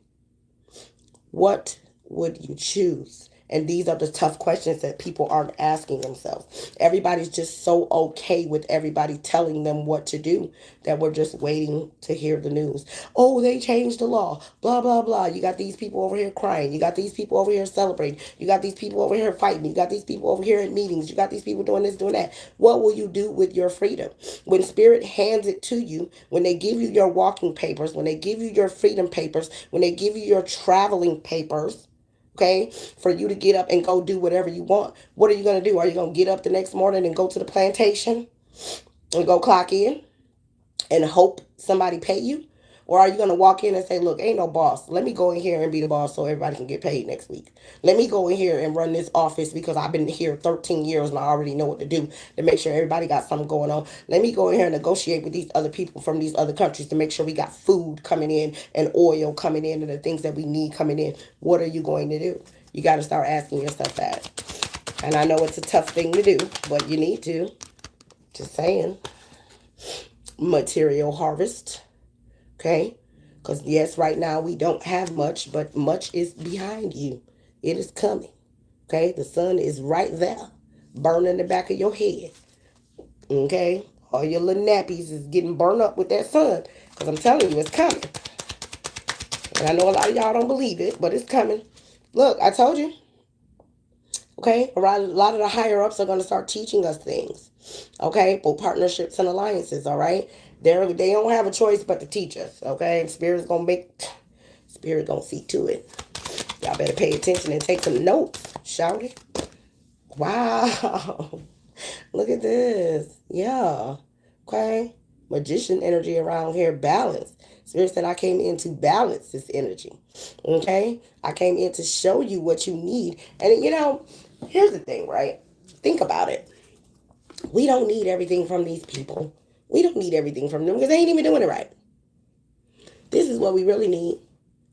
[SPEAKER 1] What would you choose? And these are the tough questions that people aren't asking themselves. Everybody's just so okay with everybody telling them what to do that we're just waiting to hear the news. Oh, they changed the law. Blah, blah, blah. You got these people over here crying. You got these people over here celebrating. You got these people over here fighting. You got these people over here in meetings. You got these people doing this, doing that. What will you do with your freedom? When Spirit hands it to you, when they give you your walking papers, when they give you your freedom papers, when they give you your traveling papers, okay, for you to get up and go do whatever you want. What are you going to do? Are you going to get up the next morning and go to the plantation and go clock in and hope somebody pay you? Or are you going to walk in and say, look, ain't no boss. Let me go in here and be the boss so everybody can get paid next week. Let me go in here and run this office because I've been here 13 years and I already know what to do to make sure everybody got something going on. Let me go in here and negotiate with these other people from these other countries to make sure we got food coming in and oil coming in and the things that we need coming in. What are you going to do? You got to start asking yourself that. And I know it's a tough thing to do, but you need to. Just saying. Material harvest. Okay? Because yes, right now we don't have much, but much is behind you. It is coming. Okay? The sun is right there, burning the back of your head. Okay? All your little nappies is getting burned up with that sun. Because I'm telling you, it's coming. And I know a lot of y'all don't believe it, but it's coming. Look, I told you. Okay? A lot of the higher ups are going to start teaching us things. Okay? Both partnerships and alliances, all right? They don't have a choice but to teach us. Okay? Spirit going to see to it. Y'all better pay attention and take some notes. Shout it. Wow. Look at this. Yeah. Okay? Magician energy around here. Balance. Spirit said I came in to balance this energy. Okay? I came in to show you what you need. And, here's the thing, right? Think about it. We don't need everything from these people. We don't need everything from them because they ain't even doing it right. This is what we really need.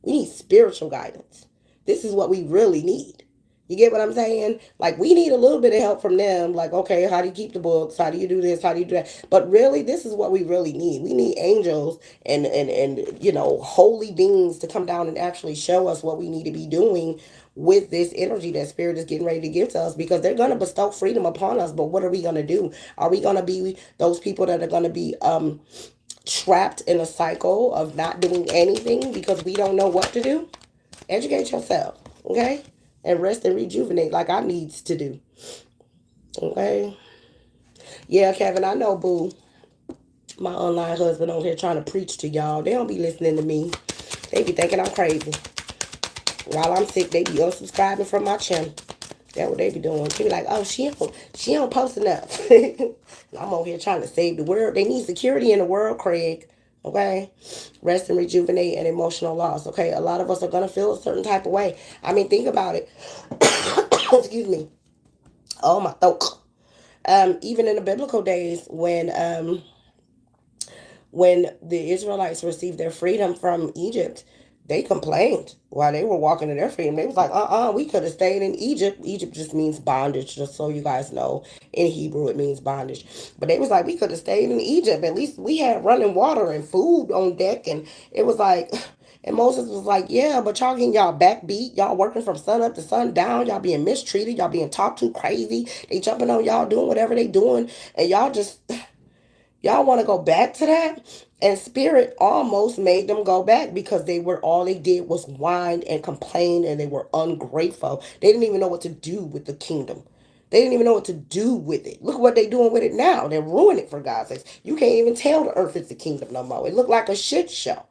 [SPEAKER 1] We need spiritual guidance. This is what we really need. You get what I'm saying? Like, we need a little bit of help from them. Like, okay, how do you keep the books? How do you do this? How do you do that? But really, this is what we really need. We need angels and holy beings to come down and actually show us what we need to be doing with this energy that Spirit is getting ready to give to us, because they're going to bestow freedom upon us. But what are we going to do? Are we going to be those people that are going to be trapped in a cycle of not doing anything because we don't know what to do? Educate yourself, okay? And rest and rejuvenate like I needs to do. Okay? Yeah, Kevin, I know, boo. My online husband on here trying to preach to y'all. They don't be listening to me. They be thinking I'm crazy. While I'm sick, they be unsubscribing from my channel. That's what they be doing. They be like, oh, she don't post enough. I'm over here trying to save the world. They need security in the world, Craig. Okay? Rest and rejuvenate and emotional loss. Okay? A lot of us are going to feel a certain type of way. I mean, think about it. Excuse me. Oh, my throat. Even in the biblical days when the Israelites received their freedom from Egypt, they complained while they were walking in their freedom. They was like, we could have stayed in Egypt. Egypt just means bondage, just so you guys know. In Hebrew, it means bondage. But they was like, we could have stayed in Egypt. At least we had running water and food on deck. And it was like, and Moses was like, yeah, but y'all getting y'all backbeat. Y'all working from sun up to sun down. Y'all being mistreated. Y'all being talked to crazy. They jumping on y'all doing whatever they doing. And y'all want to go back to that? And Spirit almost made them go back because all they did was whine and complain, and they were ungrateful. They didn't even know what to do with the kingdom. They didn't even know what to do with it. Look what they're doing with it now. They're ruining it, for God's sakes. You can't even tell the earth is the kingdom no more. It looked like a shit show.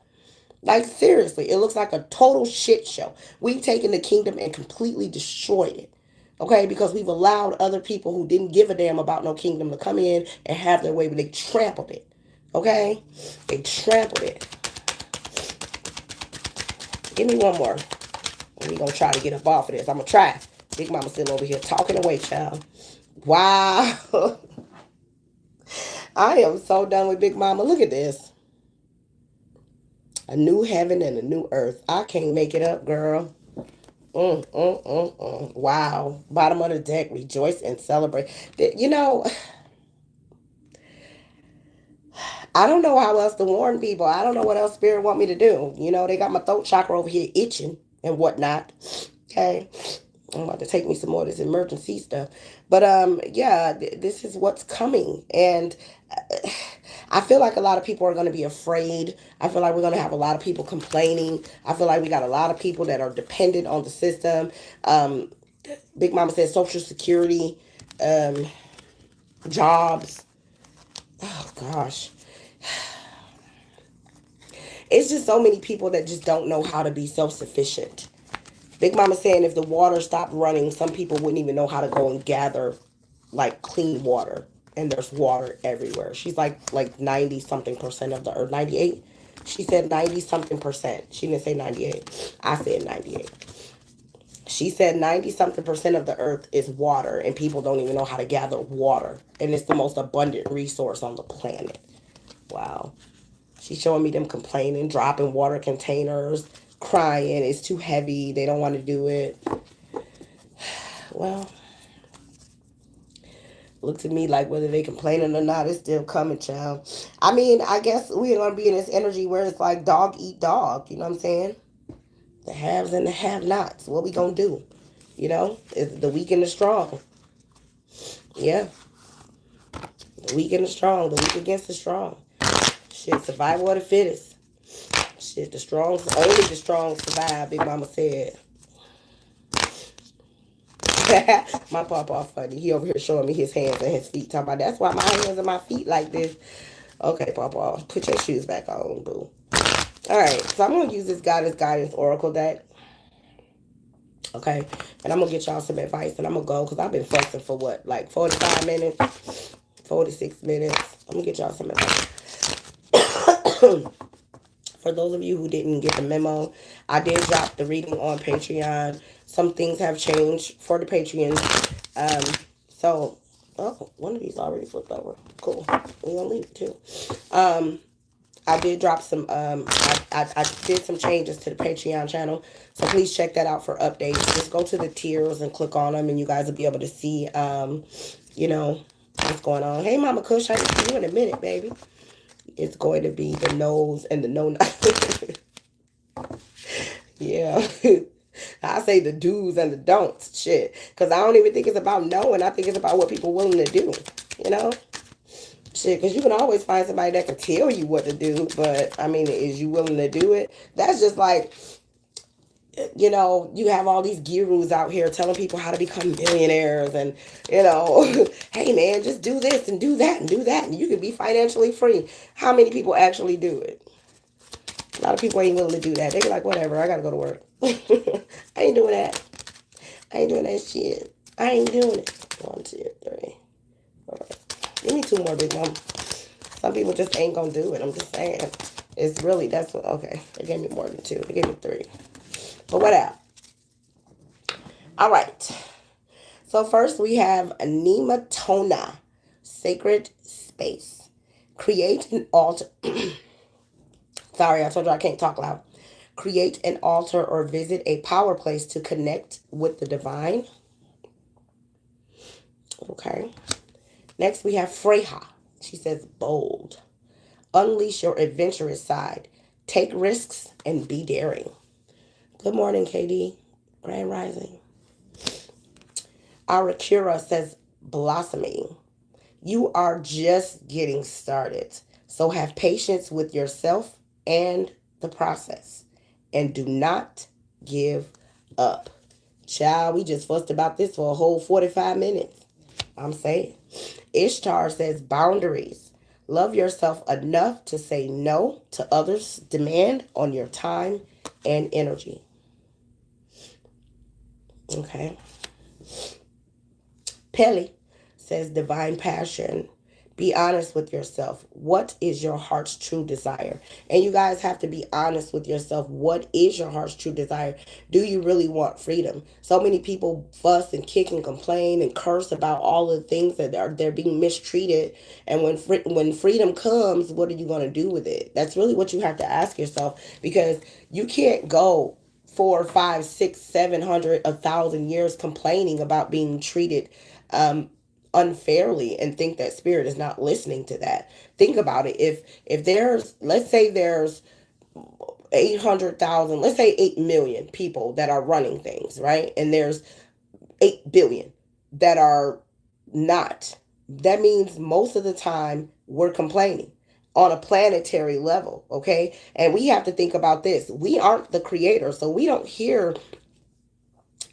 [SPEAKER 1] Like, seriously, it looks like a total shit show. We've taken the kingdom and completely destroyed it. Okay, because we've allowed other people who didn't give a damn about no kingdom to come in and have their way, but they trampled it. Okay? They trampled it. Give me one more. We're going to try to get up off of this. I'm going to try. Big Mama sitting over here talking away, child. Wow. I am so done with Big Mama. Look at this. A new heaven and a new earth. I can't make it up, girl. Wow. Bottom of the deck, rejoice and celebrate. I don't know how else to warn people. I don't know what else Spirit want me to do. They got my throat chakra over here itching and whatnot. Okay. I'm about to take me some more of this emergency stuff. But, this is what's coming. And I feel like a lot of people are going to be afraid. I feel like we're going to have a lot of people complaining. I feel like we got a lot of people that are dependent on the system. Big Mama says Social Security, jobs. Oh, gosh. It's just so many people that just don't know how to be self-sufficient. Big Mama saying if the water stopped running, some people wouldn't even know how to go and gather like clean water. And there's water everywhere. She's like 90 something percent of the earth. 98. She said 90 something percent. She didn't say 98. I said 98. She said 90 something percent of the earth is water, and people don't even know how to gather water. And it's the most abundant resource on the planet. Wow. She's showing me them complaining, dropping water containers, crying. It's too heavy. They don't want to do it. Well, look to me like whether they complaining or not, it's still coming, child. I mean, I guess we're going to be in this energy where it's like dog eat dog. You know what I'm saying? The haves and the have-nots. What we going to do? You know? It's the weak and the strong. Yeah. The weak and the strong. The weak against the strong. Shit, survival of the fittest. Shit, only the strong survive, Big Mama said. My papa funny. He over here showing me his hands and his feet. Talking about, that's why my hands and my feet like this. Okay, papa, put your shoes back on, boo. Alright, so I'm going to use this Goddess Guidance Oracle deck. Okay, and I'm going to get y'all some advice, and I'm going to go, because I've been fussing for what, like 45 minutes? 46 minutes. I'm going to get y'all some advice. For those of you who didn't get the memo, I did drop the reading on Patreon. Some things have changed for the Patreons. One of these already flipped over. Cool. We're going to leave it too. I did drop some, I did some changes to the Patreon channel. So please check that out for updates. Just go to the tiers and click on them, and you guys will be able to see, you know, what's going on. Hey, Mama Kush, I haven't seen you in a minute, baby. It's going to be the no's and the no-nots. Yeah. I say the do's and the don'ts. Shit. Because I don't even think it's about knowing. I think it's about what people are willing to do. You know? Shit. Because you can always find somebody that can tell you what to do. But, I mean, is you willing to do it? That's just like, you know, you have all these gurus out here telling people how to become millionaires and, you know, hey man, just do this and do that and do that and you can be financially free. How many people actually do it? A lot of people ain't willing to do that. They be like, whatever, I gotta go to work. I ain't doing that. I ain't doing that shit. I ain't doing it. 1, 2, 3. All right. Give me 2 more, Big Mom. Some people just ain't gonna do it. I'm just saying. It's really, that's what, okay. They gave me more than 2. They gave me 3. But whatever. All right. So first we have Nematona, Sacred Space. Create an altar. Sorry, I told you I can't talk loud. Create an altar or visit a power place to connect with the divine. Okay. Next we have freyja. She says bold. Unleash your adventurous side. Take risks and be daring. Good morning, KD. Grand Rising. Our Cura says blossoming. You are just getting started. So have patience with yourself and the process. And do not give up. Child, we just fussed about this for a whole 45 minutes. I'm saying. Ishtar says boundaries. Love yourself enough to say no to others' demand on your time and energy. Okay. Pele says divine passion. Be honest with yourself. What is your heart's true desire? And you guys have to be honest with yourself. What is your heart's true desire? Do you really want freedom? So many people fuss and kick and complain and curse about all the things that they're being mistreated. And when freedom comes, what are you going to do with it? That's really what you have to ask yourself, because you can't go 4, 5, 6, 700, 1,000 years complaining about being treated unfairly and think that spirit is not listening to that. Think about it. If there's, let's say there's 800,000, let's say 8 million people that are running things, right? And there's 8 billion that are not. That means most of the time we're complaining on a planetary level, okay? And we have to think about this. We aren't the creator, so we don't hear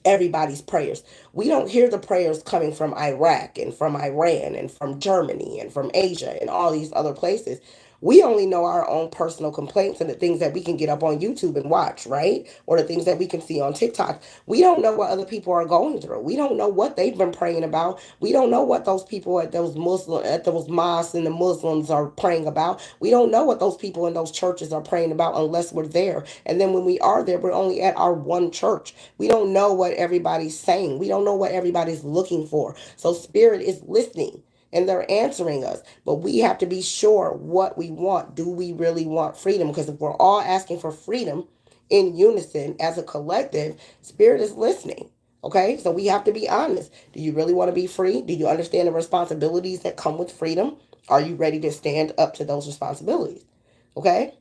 [SPEAKER 1] everybody's prayers. We don't hear the prayers coming from Iraq and from Iran and from Germany and from Asia and all these other places. We only know our own personal complaints and the things that we can get up on YouTube and watch, right? Or the things that we can see on TikTok. We don't know what other people are going through. We don't know what they've been praying about. We don't know what those people at those mosques and the Muslims are praying about. We don't know what those people in those churches are praying about unless we're there. And then when we are there, we're only at our one church. We don't know what everybody's saying. We don't know what everybody's looking for. So spirit is listening and they're answering us. But we have to be sure what we want. Do we really want freedom? Because if we're all asking for freedom in unison as a collective, spirit is listening. Okay, so we have to be honest. Do you really want to be free? Do you understand the responsibilities that come with freedom? Are you ready to stand up to those responsibilities? Okay.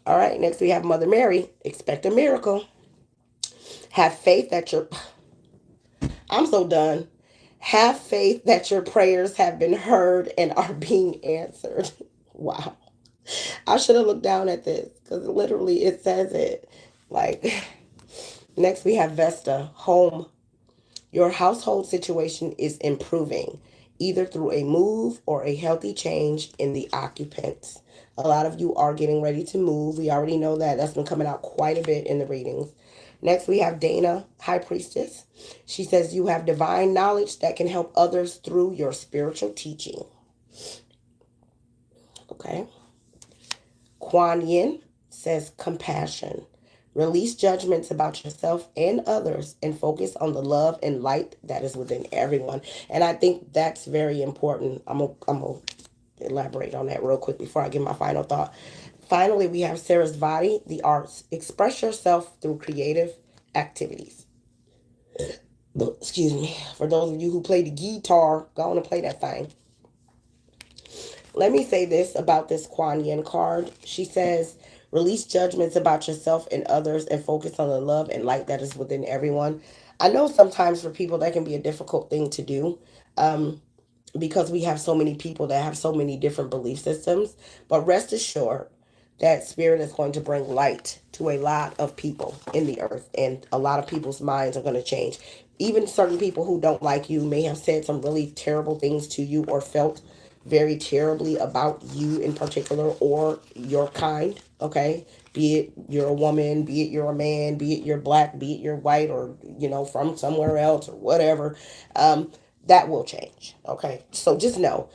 [SPEAKER 1] All right, next we have Mother Mary. Expect a miracle. Have faith that your I'm so done. Have faith that your prayers have been heard and are being answered. Wow. I should have looked down at this because literally it says it. Like, next we have Vesta Home. Your household situation is improving, either through a move or a healthy change in the occupants. A lot of you are getting ready to move. We already know that. That's been coming out quite a bit in the readings. Next, we have Dana, High Priestess. She says, you have divine knowledge that can help others through your spiritual teaching. Okay. Kuan Yin says, compassion. Release judgments about yourself and others and focus on the love and light that is within everyone. And I think that's very important. I'm going to elaborate on that real quick before I give my final thought. Finally, we have Sarasvati, the arts. Express yourself through creative activities. Excuse me. For those of you who play the guitar, go on and play that thing. Let me say this about this Kuan Yin card. She says, release judgments about yourself and others and focus on the love and light that is within everyone. I know sometimes for people that can be a difficult thing to do. Because we have so many people that have so many different belief systems. But rest assured that spirit is going to bring light to a lot of people in the earth, and a lot of people's minds are going to change. Even certain people who don't like you may have said some really terrible things to you or felt very terribly about you in particular or your kind, okay? Be it you're a woman, be it you're a man, be it you're black, be it you're white, or, from somewhere else or whatever. That will change. Okay. So just know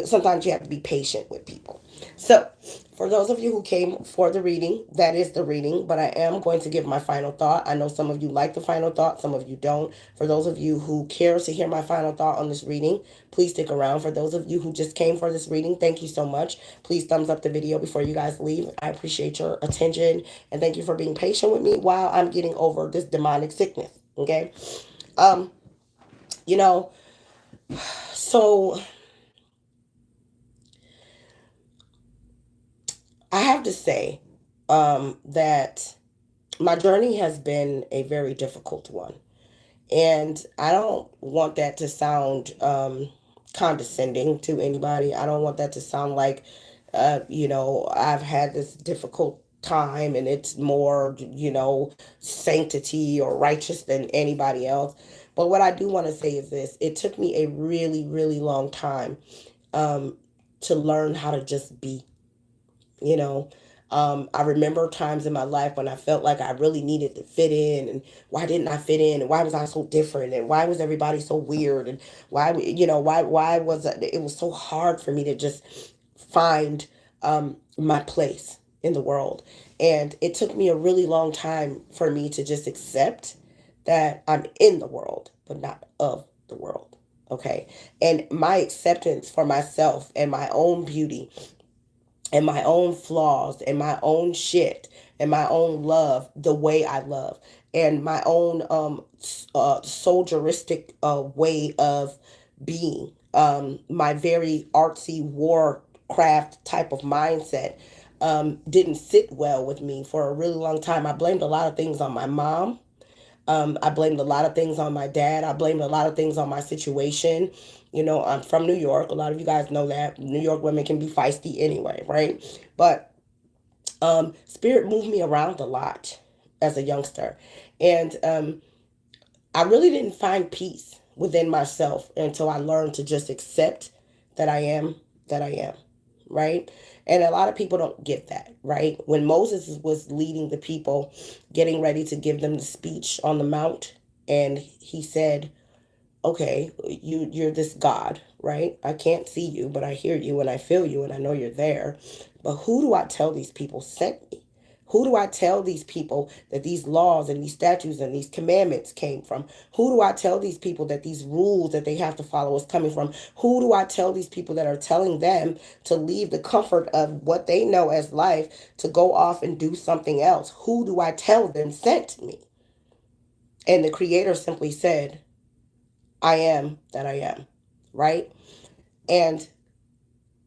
[SPEAKER 1] sometimes you have to be patient with people. So for those of you who came for the reading, that is the reading, but I am going to give my final thought. I know some of you like the final thought, some of you don't. For those of you who care to hear my final thought on this reading, please stick around. For those of you who just came for this reading, thank you so much. Please thumbs up the video before you guys leave. I appreciate your attention and thank you for being patient with me while I'm getting over this demonic sickness. Okay. You know, so I have to say that my journey has been a very difficult one. And I don't want that to sound condescending to anybody. I don't want that to sound like, I've had this difficult time and it's more, sanctity or righteous than anybody else. But what I do want to say is this: it took me a really, really long time um, to learn how to just be, you know. I remember times in my life when I felt like I really needed to fit in, and why didn't I fit in, and why was I so different, and why was everybody so weird, and why was it was so hard for me to just find my place in the world. And it took me a really long time for me to just accept that I'm in the world, but not of the world. Okay. And my acceptance for myself and my own beauty and my own flaws and my own shit and my own love, the way I love, and my own soldieristic way of being, my very artsy warcraft type of mindset didn't sit well with me for a really long time. I blamed a lot of things on my mom. I blamed a lot of things on my dad. I blamed a lot of things on my situation. I'm from New York. A lot of you guys know that New York women can be feisty anyway, right? But spirit moved me around a lot as a youngster. And I really didn't find peace within myself until I learned to just accept that I am that I am. right? And a lot of people don't get that, right? When Moses was leading the people, getting ready to give them the speech on the mount, and he said, okay, you're this God, right? I can't see you, but I hear you and I feel you and I know you're there. But who do I tell these people sent me? Who do I tell these people that these laws and these statutes and these commandments came from? Who do I tell these people that these rules that they have to follow is coming from? Who do I tell these people that are telling them to leave the comfort of what they know as life to go off and do something else? Who do I tell them sent me? And the Creator simply said, I am that I am, right? And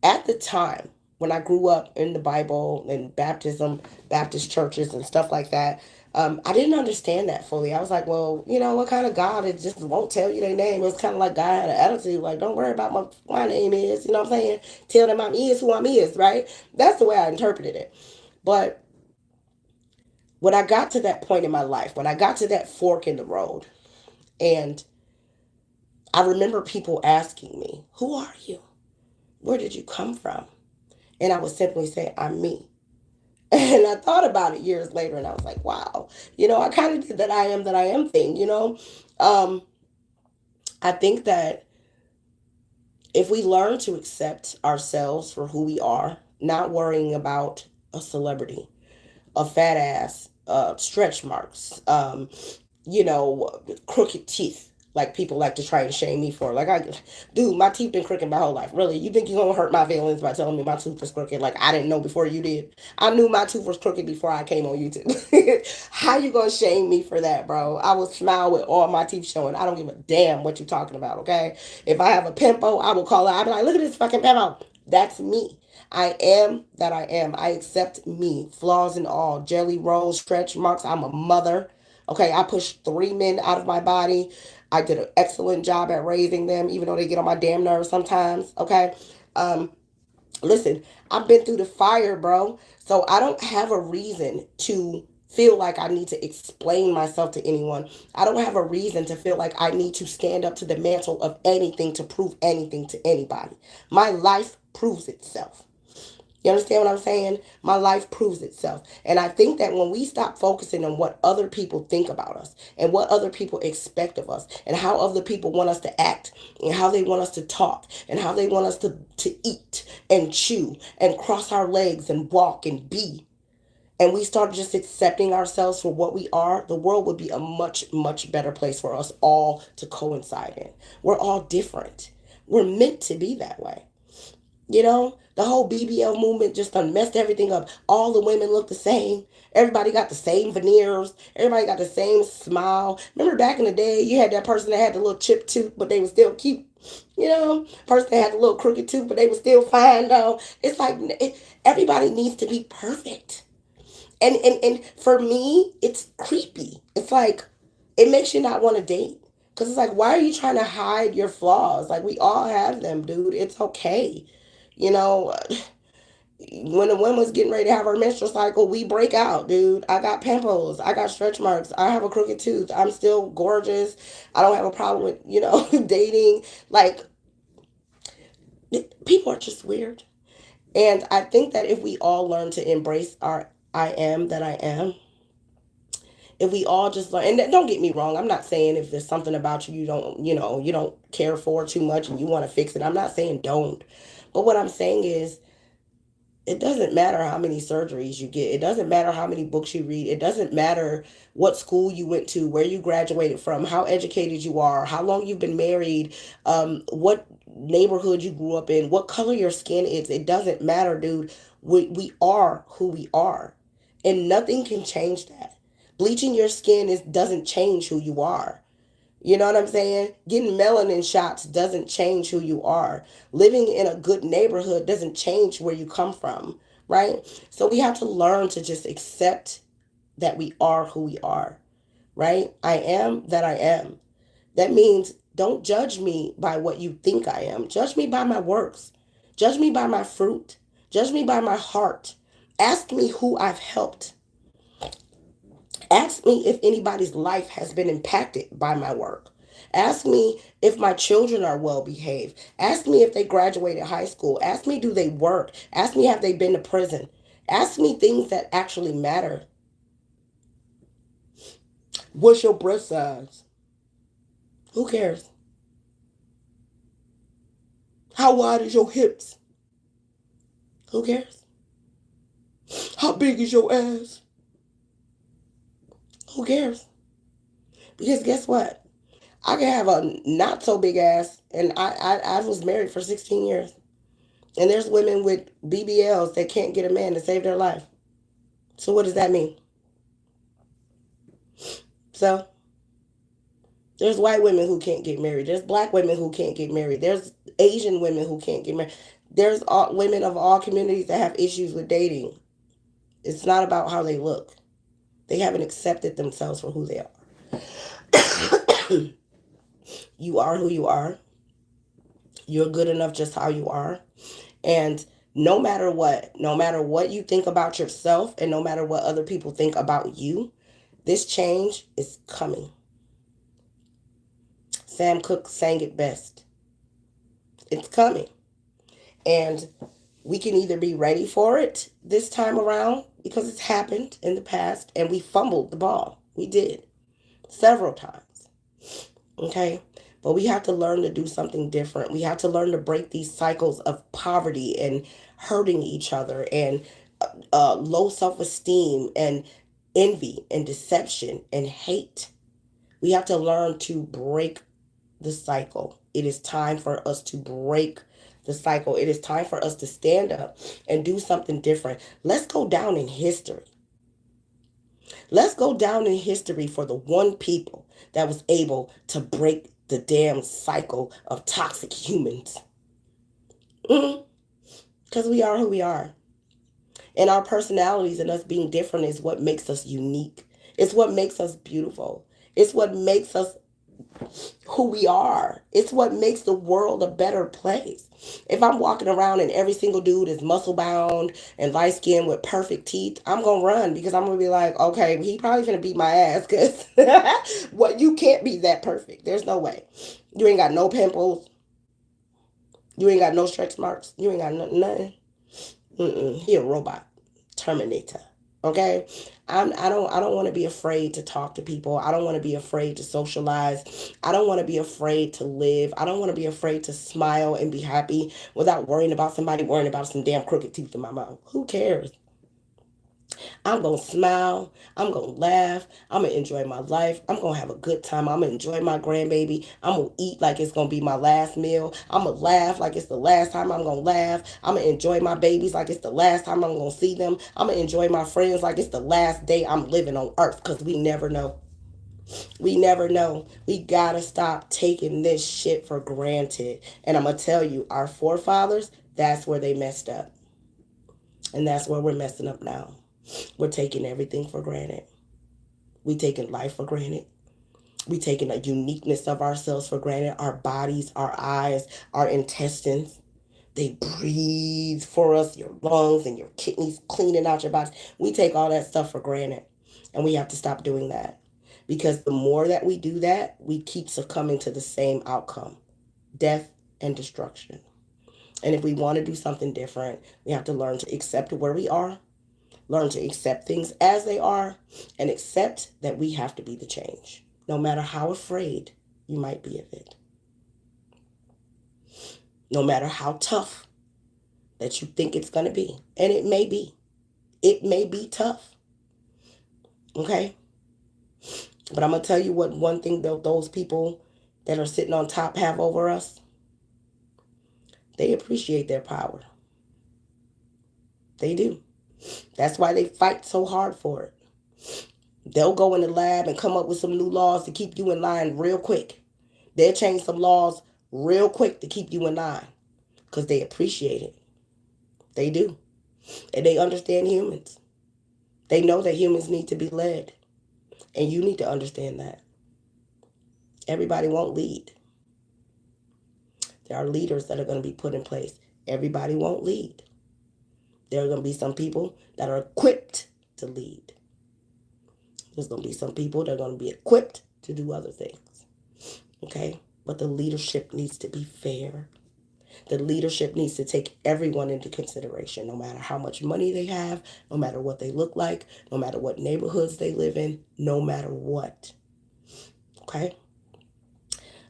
[SPEAKER 1] at the time when I grew up in the Bible and baptism, Baptist churches and stuff like that, I didn't understand that fully. I was like, well, what kind of God it just won't tell you their name? It was kind of like God had an attitude, like, don't worry about what my name is. You know what I'm saying? Tell them I'm is who I'm is, right? That's the way I interpreted it. But when I got to that point in my life, when I got to that fork in the road, and I remember people asking me, who are you? Where did you come from? And I would simply say, I'm me. And I thought about it years later and I was like, wow, I kind of did that I am thing. I think that if we learn to accept ourselves for who we are, not worrying about a celebrity, a fat ass, stretch marks, crooked teeth, like people like to try and shame me for. Like, dude, my teeth been crooked my whole life. Really, you think you're gonna hurt my feelings by telling me my tooth was crooked? Like, I didn't know before you did. I knew my tooth was crooked before I came on YouTube. How you gonna shame me for that, bro? I will smile with all my teeth showing. I don't give a damn what you're talking about, okay? If I have a pimple, I will call it. I'll be like, look at this fucking pimple. That's me. I am that I am. I accept me, flaws and all, jelly rolls, stretch marks. I'm a mother. Okay, I pushed 3 men out of my body. I did an excellent job at raising them, even though they get on my damn nerves sometimes. Okay, um, listen, I've been through the fire, bro. So I don't have a reason to feel like I need to explain myself to anyone. I don't have a reason to feel like I need to stand up to the mantle of anything to prove anything to anybody. My life proves itself. You understand what I'm saying? My life proves itself. And I think that when we stop focusing on what other people think about us and what other people expect of us and how other people want us to act and how they want us to talk and how they want us to eat and chew and cross our legs and walk and be, and we start just accepting ourselves for what we are, the world would be a much, much better place for us all to coincide in. We're all different. We're meant to be that way. The whole BBL movement just done messed everything up. All the women look the same. Everybody got the same veneers. Everybody got the same smile. Remember back in the day, you had that person that had the little chipped tooth, but they were still cute. Person that had the little crooked tooth, but they were still fine, though. It's like everybody needs to be perfect. And for me, it's creepy. It's like, it makes you not want to date. Because it's like, why are you trying to hide your flaws? Like, we all have them, dude. It's okay. You know, when the woman's getting ready to have her menstrual cycle, we break out, dude. I got pimples. I got stretch marks. I have a crooked tooth. I'm still gorgeous. I don't have a problem with, dating. Like, people are just weird. And I think that if we all learn to embrace our I am that I am, if we all just learn, and don't get me wrong, I'm not saying if there's something about you you don't care for too much and you want to fix it. I'm not saying don't. But what I'm saying is, it doesn't matter how many surgeries you get. It doesn't matter how many books you read. It doesn't matter what school you went to, where you graduated from, how educated you are, how long you've been married, what neighborhood you grew up in, what color your skin is. It doesn't matter, dude. We are who we are. And nothing can change that. Bleaching your skin doesn't change who you are. You know what I'm saying? Getting melanin shots doesn't change who you are. Living in a good neighborhood doesn't change where you come from, right? So we have to learn to just accept that we are who we are, right? I am that I am. That means don't judge me by what you think I am. Judge me by my works. Judge me by my fruit. Judge me by my heart. Ask me who I've helped. Ask me if anybody's life has been impacted by my work. Ask me if my children are well behaved. Ask me if they graduated high school. Ask me, do they work? Ask me, have they been to prison? Ask me things that actually matter. What's your breast size? Who cares? How wide is your hips? Who cares? How big is your ass? Who cares? Because guess what? I can have a not so big ass, and I was married for 16 years. And there's women with BBLs that can't get a man to save their life. So what does that mean? So there's white women who can't get married. There's black women who can't get married. There's Asian women who can't get married. There's women of all communities that have issues with dating. It's not about how they look. They haven't accepted themselves for who they are. You are who you are. You're good enough just how you are. And no matter what you think about yourself, and no matter what other people think about you, this change is coming. Sam Cooke sang it best. It's coming. And we can either be ready for it this time around, because it's happened in the past and we fumbled the ball. We did. Several times. Okay? But we have to learn to do something different. We have to learn to break these cycles of poverty and hurting each other and low self-esteem and envy and deception and hate. We have to learn to break the cycle. It is time for us to break the cycle. It is time for us to stand up and do something different. Let's go down in history. Let's go down in history for the one people that was able to break the damn cycle of toxic humans. Because we are who we are. And our personalities and us being different is what makes us unique. It's what makes us beautiful. It's what makes us who we are. It's what makes the world a better place. If I'm walking around and every single dude is muscle bound and light skinned with perfect teeth, I'm going to run, because I'm going to be like, okay, he probably going to beat my ass, because what, you can't be that perfect. There's no way. You ain't got no pimples. You ain't got no stretch marks. You ain't got nothing. He a robot. Terminator. Okay? I don't want to be afraid to talk to people. I don't want to be afraid to socialize. I don't want to be afraid to live. I don't want to be afraid to smile and be happy without worrying about somebody worrying about some damn crooked teeth in my mouth. Who cares? I'm going to smile. I'm going to laugh. I'm going to enjoy my life. I'm going to have a good time. I'm going to enjoy my grandbaby. I'm going to eat like it's going to be my last meal. I'm going to laugh like it's the last time I'm going to laugh. I'm going to enjoy my babies like it's the last time I'm going to see them. I'm going to enjoy my friends like it's the last day I'm living on earth, because we never know. We never know. We got to stop taking this shit for granted. And I'm going to tell you, our forefathers, that's where they messed up. And that's where we're messing up now. We're taking everything for granted. We taking life for granted. We taking a uniqueness of ourselves for granted. Our bodies, our eyes, our intestines. They breathe for us. Your lungs and your kidneys cleaning out your bodies. We take all that stuff for granted. And we have to stop doing that. Because the more that we do that, we keep succumbing to the same outcome. Death and destruction. And if we want to do something different, we have to learn to accept where we are. Learn to accept things as they are, and accept that we have to be the change, no matter how afraid you might be of it. No matter how tough that you think it's going to be. And it may be. It may be tough. Okay? But I'm going to tell you what one thing those people that are sitting on top have over us. They appreciate their power. They do. That's why they fight so hard for it. They'll go in the lab and come up with some new laws to keep you in line real quick. They'll change some laws real quick to keep you in line, because they appreciate it. They do. And they understand humans. They know that humans need to be led. And you need to understand that. Everybody won't lead. There are leaders that are going to be put in place. Everybody won't lead. There are going to be some people that are equipped to lead. There's going to be some people that are going to be equipped to do other things. Okay? But the leadership needs to be fair. The leadership needs to take everyone into consideration, no matter how much money they have, no matter what they look like, no matter what neighborhoods they live in, no matter what. Okay?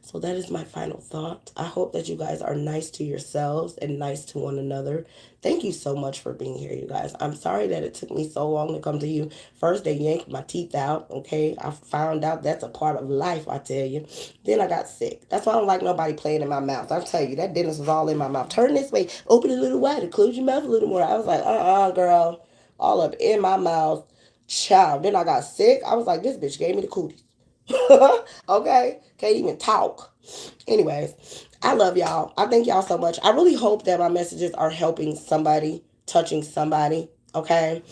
[SPEAKER 1] So that is my final thought. I hope that you guys are nice to yourselves and nice to one another. Thank you so much for being here, you guys. I'm sorry that it took me so long to come to you. First, they yanked my teeth out, okay? I found out that's a part of life, I tell you. Then I got sick. That's why I don't like nobody playing in my mouth. I'll tell you, that dentist was all in my mouth. Turn this way, open it a little wider, close your mouth a little more. I was like, girl, all up in my mouth. Child. Then I got sick. I was like, this bitch gave me the cooties. Okay? Can't even talk. Anyways, I love y'all. I thank y'all so much. I really hope that my messages are helping somebody, touching somebody. Okay?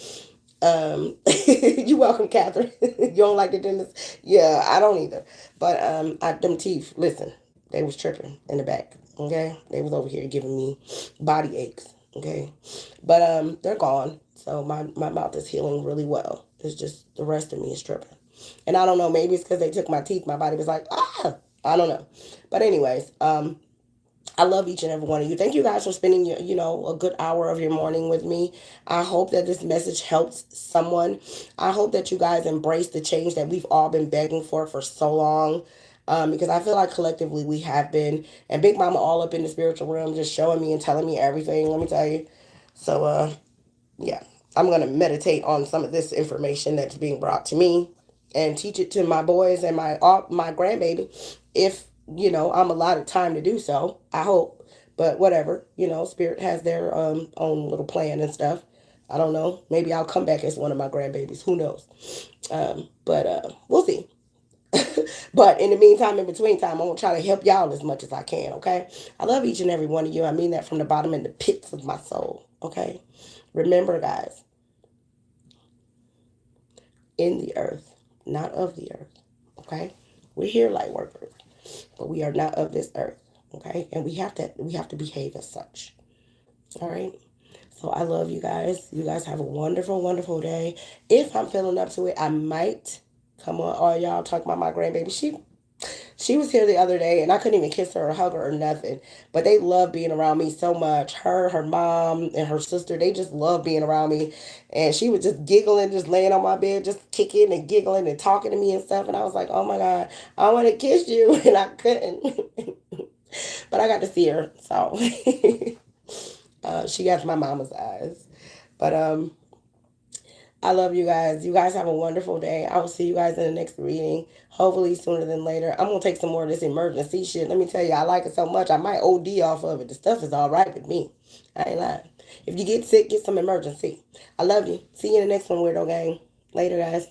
[SPEAKER 1] You're welcome, Catherine. You don't like the dentist? Yeah, I don't either. But them teeth, listen, they was tripping in the back. Okay? They was over here giving me body aches. Okay? But they're gone. So my mouth is healing really well. It's just the rest of me is tripping. And I don't know, maybe it's because they took my teeth. My body was like, I don't know. But anyways, I love each and every one of you. Thank you guys for spending a good hour of your morning with me. I hope that this message helps someone. I hope that you guys embrace the change that we've all been begging for so long. Because I feel like collectively we have been. And Big Mama all up in the spiritual realm just showing me and telling me everything, let me tell you. So, yeah, I'm going to meditate on some of this information that's being brought to me and teach it to my boys and my grandbaby if, I'm allotted time to do so. I hope. But whatever, Spirit has their own little plan and stuff. I don't know. Maybe I'll come back as one of my grandbabies. Who knows? But we'll see. But in the meantime, in between time, I'm going to try to help y'all as much as I can, okay? I love each and every one of you. I mean that from the bottom and the pits of my soul, okay? Remember, guys, in the earth, not of the earth, okay? We're here light workers, but we are not of this earth, okay? And we have to behave as such, all right? So I love you guys. You guys have a wonderful, wonderful day. If I'm feeling up to it, I might come on. All y'all talk about my grandbaby. She was here the other day, and I couldn't even kiss her or hug her or nothing. But they love being around me so much. Her mom, and her sister, they just love being around me. And she was just giggling, just laying on my bed, just kicking and giggling and talking to me and stuff. And I was like, oh my God, I want to kiss you. And I couldn't. But I got to see her. So she got my mama's eyes. But I love you guys. You guys have a wonderful day. I will see you guys in the next reading. Hopefully sooner than later. I'm going to take some more of this emergency shit. Let me tell you, I like it so much. I might OD off of it. The stuff is all right with me. I ain't lying. If you get sick, get some emergency. I love you. See you in the next one, Weirdo Gang. Later, guys.